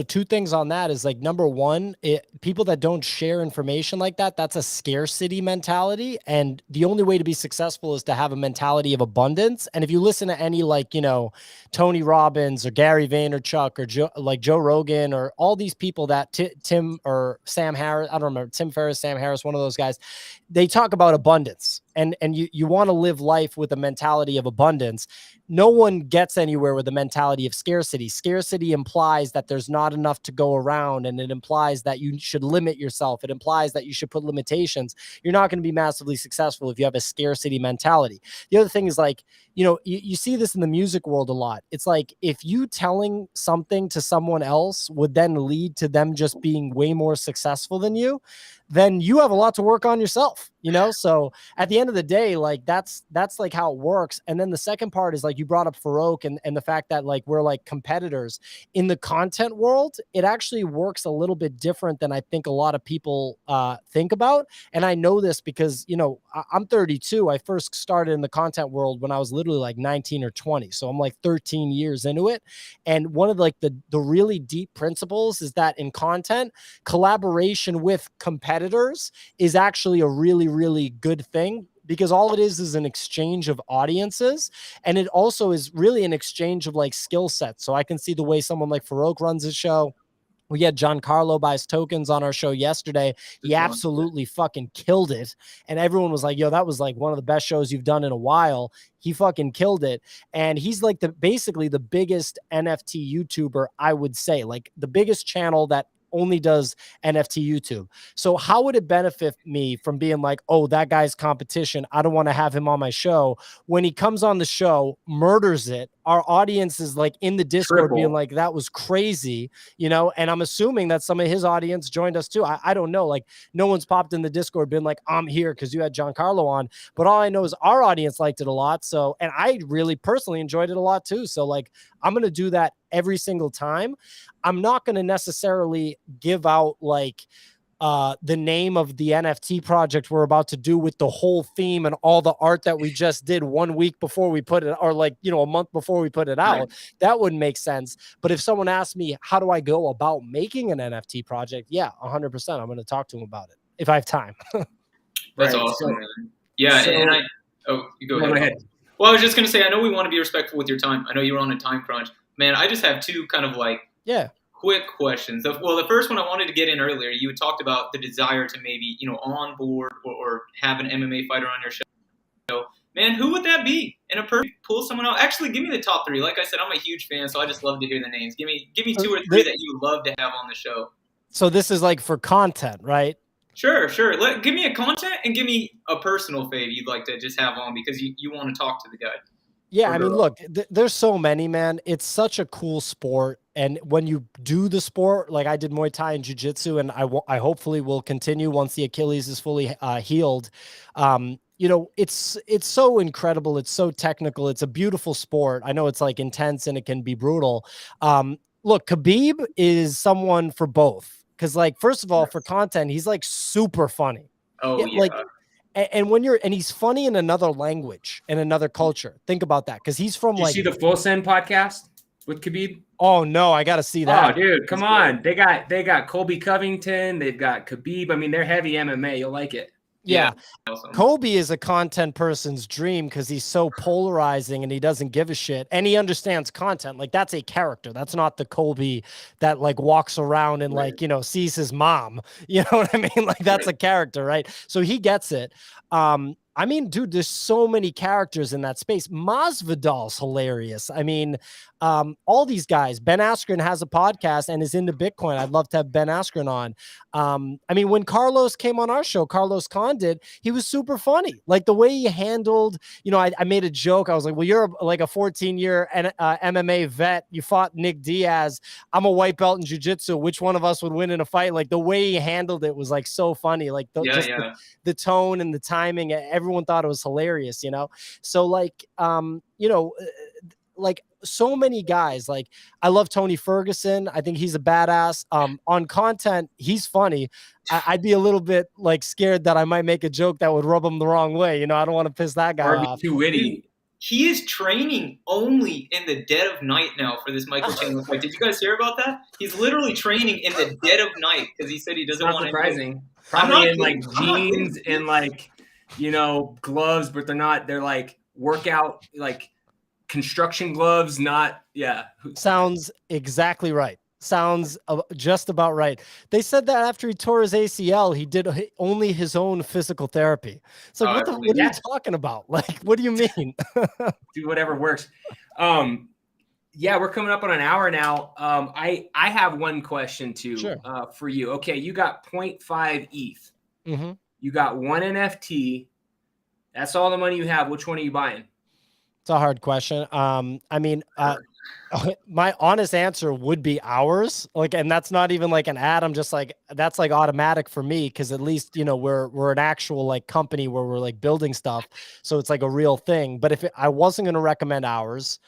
Speaker 2: Two things on that is like, number one, people that don't share information like that, that's a scarcity mentality. And the only way to be successful is to have a mentality of abundance. And if you listen to any Tony Robbins or Gary Vaynerchuk or Joe Rogan or all these people that Tim or Sam Harris, I don't remember, Tim Ferriss, Sam Harris, one of those guys, they talk about abundance. and you want to live life with a mentality of abundance, no one gets anywhere with a mentality of scarcity. Scarcity implies that there's not enough to go around, and it implies that you should limit yourself. It implies that you should put limitations. You're not going to be massively successful if you have a scarcity mentality. The other thing is like, you see this in the music world a lot. It's like if you telling something to someone else would then lead to them just being way more successful than you, then you have a lot to work on yourself, So at the end of the day, like that's like how it works. And then the second part is like you brought up Farouk and the fact that like we're like competitors in the content world. It actually works a little bit different than I think a lot of people think about. And I know this because, I'm 32. I first started in the content world when I was literally like 19 or 20. So I'm like 13 years into it. And one of like the really deep principles is that in content, collaboration with competitors is actually a really, really good thing, because all it is an exchange of audiences. And it also is really an exchange of like skill sets. So I can see the way someone like Farouk runs his show. We had Giancarlo buys tokens on our show yesterday. He absolutely fucking killed it. And everyone was like, yo, that was like one of the best shows you've done in a while. He fucking killed it. And he's like basically the biggest NFT YouTuber, I would say, like the biggest channel that only does NFT YouTube. So how would it benefit me from being like, oh, that guy's competition, I don't want to have him on my show, when he comes on the show, murders it? Our audience is like in the Discord being like, that was crazy, and I'm assuming that some of his audience joined us too. I don't know. Like no one's popped in the Discord being like, I'm here because you had Giancarlo on. But all I know is our audience liked it a lot. So, and I really personally enjoyed it a lot too. So like, I'm going to do that every single time. I'm not going to necessarily give out like the name of the NFT project we're about to do with the whole theme and all the art that we just did 1 week before we put it, or like, a month before we put it out. Right. That wouldn't make sense. But if someone asked me, how do I go about making an NFT project? Yeah, 100%. I'm going to talk to them about it if I have time.
Speaker 3: That's awesome, man. Yeah.
Speaker 1: So,
Speaker 3: and you go ahead. Well, I was just going to say, I know we want to be respectful with your time. I know you're on a time crunch. Man, I just have two kind of like quick questions. Well, the first one I wanted to get in earlier. You had talked about the desire to maybe, onboard or have an MMA fighter on your show. Man, who would that be? In a perfect, pull someone out. Actually, give me the top three. Like I said, I'm a huge fan, so I just love to hear the names. Give me two or three that you love to have on the show. So
Speaker 2: this is like for content, right?
Speaker 3: Sure. Give me a content and give me a personal fave you'd like to just have on because you want to talk to the guy.
Speaker 2: Yeah, I mean, look, there's so many, man. It's such a cool sport. And when you do the sport, like I did Muay Thai and Jiu-Jitsu, and I hopefully will continue once the Achilles is fully healed. It's so incredible. It's so technical. It's a beautiful sport. I know it's like intense and it can be brutal. Look, Khabib is someone for both. Because like, first of all, for content, he's like super funny.
Speaker 3: Oh, yeah.
Speaker 2: Like, and he's funny in another language and another culture. Think about that. Because he's from
Speaker 1: Did you see the Full Send podcast with Khabib?
Speaker 2: Oh no, I got to see that.
Speaker 1: Oh, dude, come on. They got Colby Covington. They've got Khabib. I mean, they're heavy MMA. You'll like it.
Speaker 2: Yeah. Awesome. Kobe is a content person's dream because he's so polarizing and he doesn't give a shit. And he understands content. Like that's a character. That's not the Kobe that like walks around and like, sees his mom. You know what I mean? Like that's a character, right? So he gets it. I mean, dude, there's so many characters in that space. Masvidal's hilarious. I mean, all these guys. Ben Askren has a podcast and is into Bitcoin. I'd love to have Ben Askren on. I mean, when Carlos came on our show, Carlos Khan did, he was super funny. Like the way he handled, I made a joke. I was like, well, you're like a 14-year MMA vet. You fought Nick Diaz. I'm a white belt in jiu-jitsu. Which one of us would win in a fight? Like the way he handled it was like so funny. Like the tone and the timing, everyone thought it was hilarious, So like, like so many guys. Like I love Tony Ferguson. I think he's a badass. On content, he's funny. I'd be a little bit like scared that I might make a joke that would rub him the wrong way. I don't want to piss that guy off.
Speaker 1: Too witty.
Speaker 3: He is training only in the dead of night now for this Michael Chandler fight. Did you guys hear about that? He's literally training in the dead of night because he said he doesn't want to.
Speaker 1: Surprising. Probably in like jeans and like, gloves, but they're like workout, like construction gloves, not. Yeah.
Speaker 2: Sounds exactly right. sounds just about right. They said that after he tore his ACL, he did only his own physical therapy. It's like, what are you talking about? Like, what do you mean?
Speaker 1: Do whatever works. Yeah, we're coming up on an hour now. I have one question too.
Speaker 2: Sure.
Speaker 1: For you. Okay, you got 0.5 ETH.
Speaker 2: Mm-hmm.
Speaker 1: You got one NFT. That's all the money you have. Which one are you buying?
Speaker 2: It's a hard question. I mean, my honest answer would be ours. Like, and that's not even like an ad. I'm just like, that's like automatic for me. Cause at least, you know, we're an actual like company where we're like building stuff. So it's like a real thing. But if I wasn't going to recommend ours,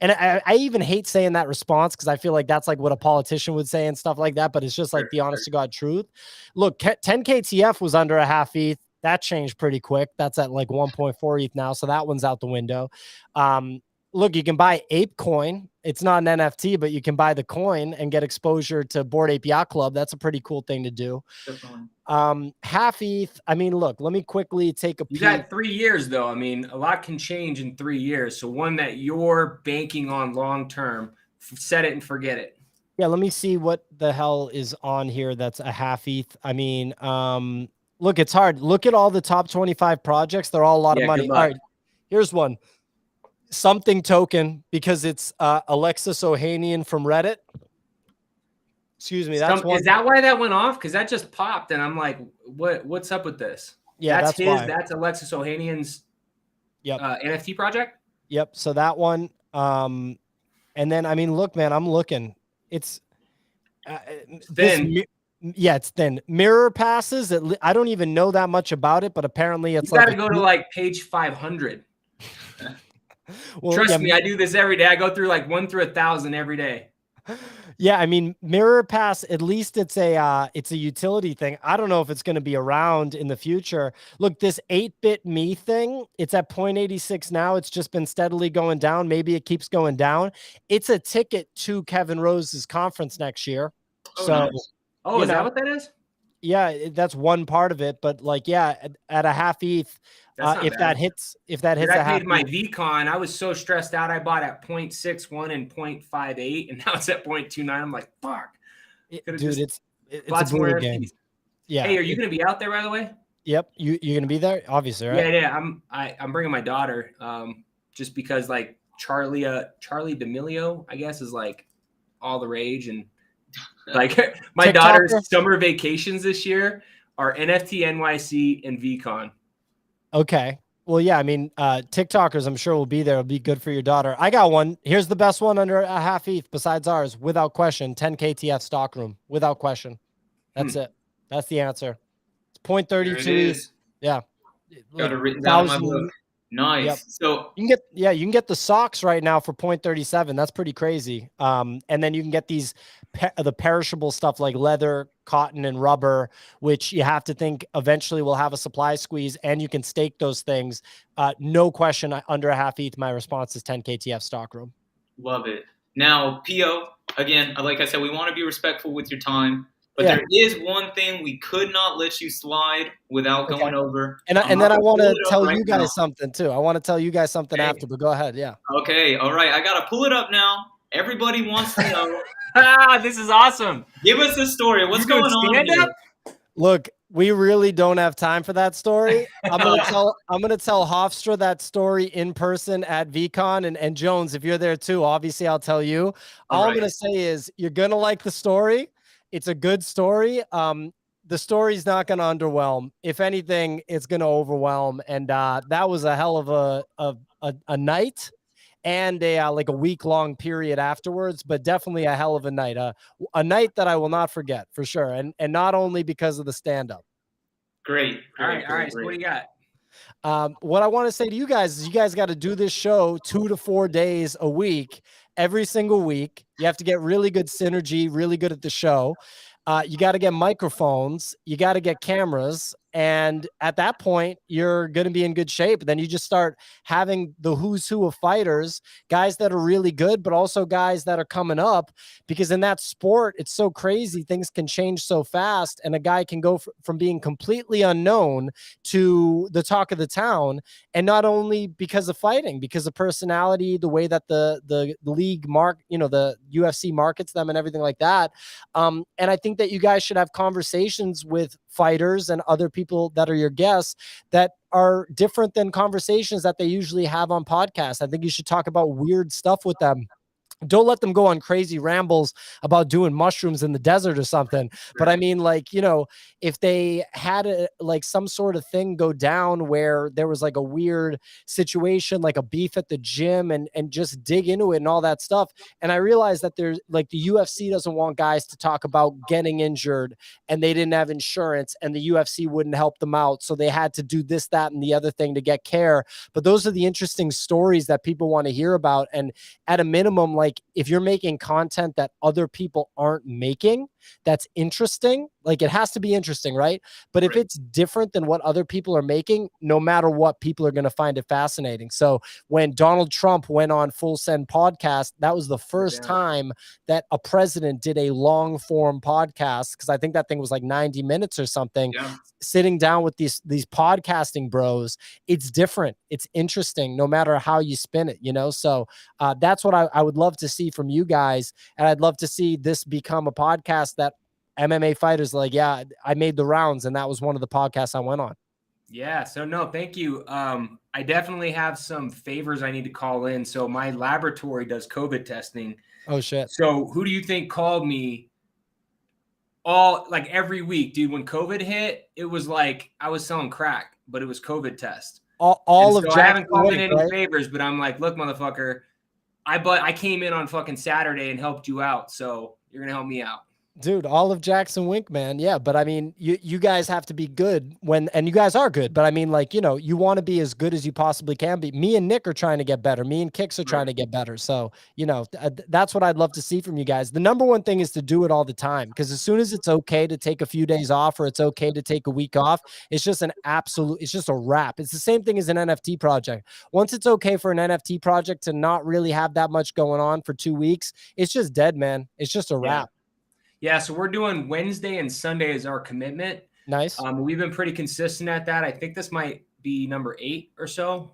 Speaker 2: and I even hate saying that response because I feel like that's like what a politician would say and stuff like that. But it's just like the honest to God truth. Look, 10 KTF was under a half ETH. That changed pretty quick. That's at like 1.4 ETH now. So that one's out the window. Look, you can buy Ape Coin. It's not an NFT, but you can buy the coin and get exposure to Bored Ape Yacht Club. That's a pretty cool thing to do. Half ETH. I mean, look, let me quickly take a peek.
Speaker 1: You got 3 years though. I mean, a lot can change in 3 years. So one that you're banking on long term, set it and forget it.
Speaker 2: Yeah, let me see what the hell is on here. That's a half ETH. I mean, look, it's hard. Look at all the top 25 projects. They're all a lot of money. All right, here's one. Something token, because it's Alexis Ohanian from Reddit. Excuse me. That's
Speaker 1: Is that why that went off? Because that just popped, and I'm like, what's up with this?
Speaker 2: Yeah,
Speaker 1: that's his. Why. That's Alexis Ohanian's NFT project.
Speaker 2: Yep. So that one. And then, I mean, look, man, I'm looking. It's
Speaker 1: thin.
Speaker 2: It's thin. Mirror passes. I don't even know that much about it, but apparently it's
Speaker 1: you got to go to like page 500. Well, trust me, I do this every day. I go through like 1 through 1,000 every day.
Speaker 2: Yeah, I mean, Mirror Pass, at least it's a utility thing. I don't know if it's going to be around in the future. Look, this 8-bit me thing, it's at 0.86 now. It's just been steadily going down. Maybe it keeps going down. It's a ticket to Kevin Rose's conference next year.
Speaker 1: Oh, so, nice. Oh, is that what that is?
Speaker 2: Yeah, that's one part of it. But like, yeah, at a half ETH, if that hits a half
Speaker 1: ETH. My VCon, I was so stressed out. I bought at 0.61 and 0.58, and now it's at 0.29. I'm like, fuck.
Speaker 2: Dude, it's a brutal game.
Speaker 1: Yeah. Hey, are you going to be out there, by the way?
Speaker 2: Yep. You're going to be there? Obviously, right?
Speaker 1: Yeah. I'm bringing my daughter just because, like, Charlie D'Amelio, I guess, is, like, all the rage. And, like, my daughter's summer vacations this year are NFT NYC and VCon.
Speaker 2: Okay. Well, yeah, I mean, TikTokers, I'm sure will be there. It'll be good for your daughter. I got one. Here's the best one under a half ETH besides ours, without question. 10 KTF stockroom, without question. That's it. That's the answer. It's 0.32 ETH. Yeah.
Speaker 3: Got it written down in my book. Nice. Yep. So
Speaker 2: you can get the socks right now for 0.37. That's pretty crazy. And then you can get these the perishable stuff like leather, cotton, and rubber, which you have to think eventually will have a supply squeeze, and you can stake those things. No question, under a half ETH, my response is 10 KTF stockroom.
Speaker 3: Love it. Now, Pio, again, like I said, we want to be respectful with your time. But there is one thing we could not let you slide without going over.
Speaker 2: And then I want to tell you guys something too. I want to tell you guys something after, but go ahead. Yeah.
Speaker 3: Okay. All right. I got to pull it up now. Everybody wants to know.
Speaker 1: This is awesome.
Speaker 3: Give us the story. What's going on here?
Speaker 2: Look, we really don't have time for that story. I'm gonna tell Hofstra that story in person at VCon, and Jones, if you're there too, obviously I'll tell you. All I'm gonna say is you're gonna like the story. It's a good story. The story's not going to underwhelm. If anything, it's going to overwhelm. And that was a hell of a night and like a week-long period afterwards, but definitely a hell of a night. A night that I will not forget for sure. And not only because of the stand-up.
Speaker 3: Great.
Speaker 1: All right. So what do you got?
Speaker 2: What I want to say to you guys is you guys got to do this show 2 to 4 days a week. Every single week. You have to get really good synergy, really good at the show. You got to get microphones. You got to get cameras. And at that point, you're going to be in good shape. Then you just start having the who's who of fighters, guys that are really good, but also guys that are coming up, because in that sport, it's so crazy. Things can change so fast, and a guy can go from being completely unknown to the talk of the town. And not only because of fighting, because of personality, the way that the league the UFC markets them and everything like that. And I think that you guys should have conversations with fighters and other people that are your guests that are different than conversations that they usually have on podcasts. I think you should talk about weird stuff with them. Don't let them go on crazy rambles about doing mushrooms in the desert or something. But I mean, like, if they had like some sort of thing go down where there was like a weird situation, like a beef at the gym, and just dig into it and all that stuff. And I realized that there's like the UFC doesn't want guys to talk about getting injured and they didn't have insurance and the UFC wouldn't help them out. So they had to do this, that, and the other thing to get care. But those are the interesting stories that people want to hear about. And at a minimum, like, if you're making content that other people aren't making, that's interesting. Like, it has to be interesting, right? But if it's different than what other people are making, no matter what, people are going to find it fascinating. So when Donald Trump went on Full Send podcast, that was the first time that a president did a long form podcast, because I think that thing was like 90 minutes or something. Sitting down with these podcasting bros, it's different. It's interesting, no matter how you spin it, So that's what I would love to see from you guys. And I'd love to see this become a podcast that MMA fighters like, yeah, I made the rounds, and that was one of the podcasts I went on.
Speaker 1: Yeah. So no, thank you. I definitely have some favors I need to call in. So my laboratory does COVID testing.
Speaker 2: Oh shit.
Speaker 1: So who do you think called me every week, dude? When COVID hit, it was like I was selling crack, but it was COVID test.
Speaker 2: All of
Speaker 1: so I haven't called in any favors, but I'm like, look, motherfucker, I came in on fucking Saturday and helped you out, so you're gonna help me out.
Speaker 2: Dude, all of Jackson Wink, man. Yeah, but I mean, you guys have to be good and you guys are good, but I mean, like, you want to be as good as you possibly can be. Me and Nick are trying to get better. Me and Kicks are trying to get better. So, that's what I'd love to see from you guys. The number one thing is to do it all the time, because as soon as it's okay to take a few days off or it's okay to take a week off, it's just it's just a wrap. It's the same thing as an NFT project. Once it's okay for an NFT project to not really have that much going on for 2 weeks, it's just dead, man. It's just a wrap.
Speaker 1: Yeah, so we're doing Wednesday and Sunday as our commitment.
Speaker 2: Nice.
Speaker 1: We've been pretty consistent at that. I think this might be number 8 or so.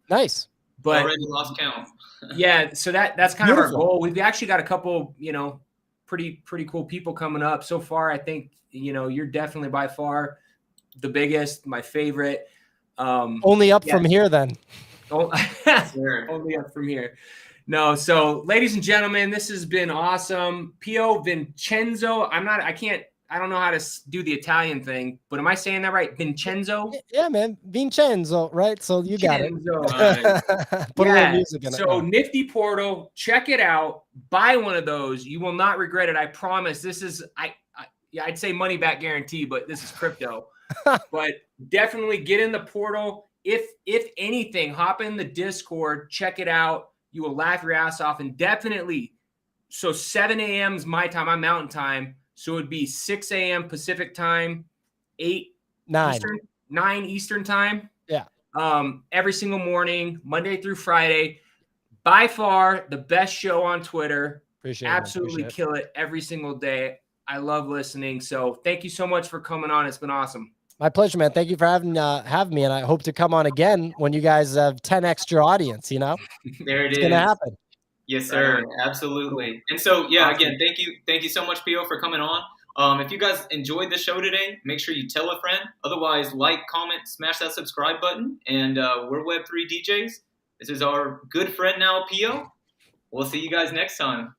Speaker 2: Nice.
Speaker 3: But already lost count.
Speaker 1: Yeah, so that's kind of our goal. We've actually got a couple, pretty cool people coming up. So far, I think, you're definitely by far the biggest, my favorite.
Speaker 2: Only up from here then.
Speaker 1: Only up from here. No, so ladies and gentlemen, this has been awesome. Pio Vincenzo. I don't know how to do the Italian thing, but am I saying that right? Vincenzo?
Speaker 2: Yeah, man. Vincenzo, right? So you got it.
Speaker 1: Put a little music in it. So Nifty Portal, check it out. Buy one of those. You will not regret it. I promise. This is, I'd say money back guarantee, but this is crypto. But definitely get in the portal. If anything, hop in the Discord, check it out. You will laugh your ass off. And definitely, so 7 a.m. is my time. I'm Mountain Time. So it would be 6 a.m. Pacific time, 9 Eastern time.
Speaker 2: Yeah.
Speaker 1: Every single morning, Monday through Friday. By far the best show on Twitter. Absolutely kill it every single day. I love listening. So thank you so much for coming on. It's been awesome.
Speaker 2: My pleasure, man. Thank you for having me, and I hope to come on again when you guys have 10 extra audience,
Speaker 3: There it is.
Speaker 2: It's going to happen.
Speaker 3: Yes, sir. Absolutely. And so, yeah, again, thank you so much, Pio, for coming on. If you guys enjoyed the show today, make sure you tell a friend. Otherwise, like, comment, smash that subscribe button. And we're Web3 DJs. This is our good friend now, Pio. We'll see you guys next time.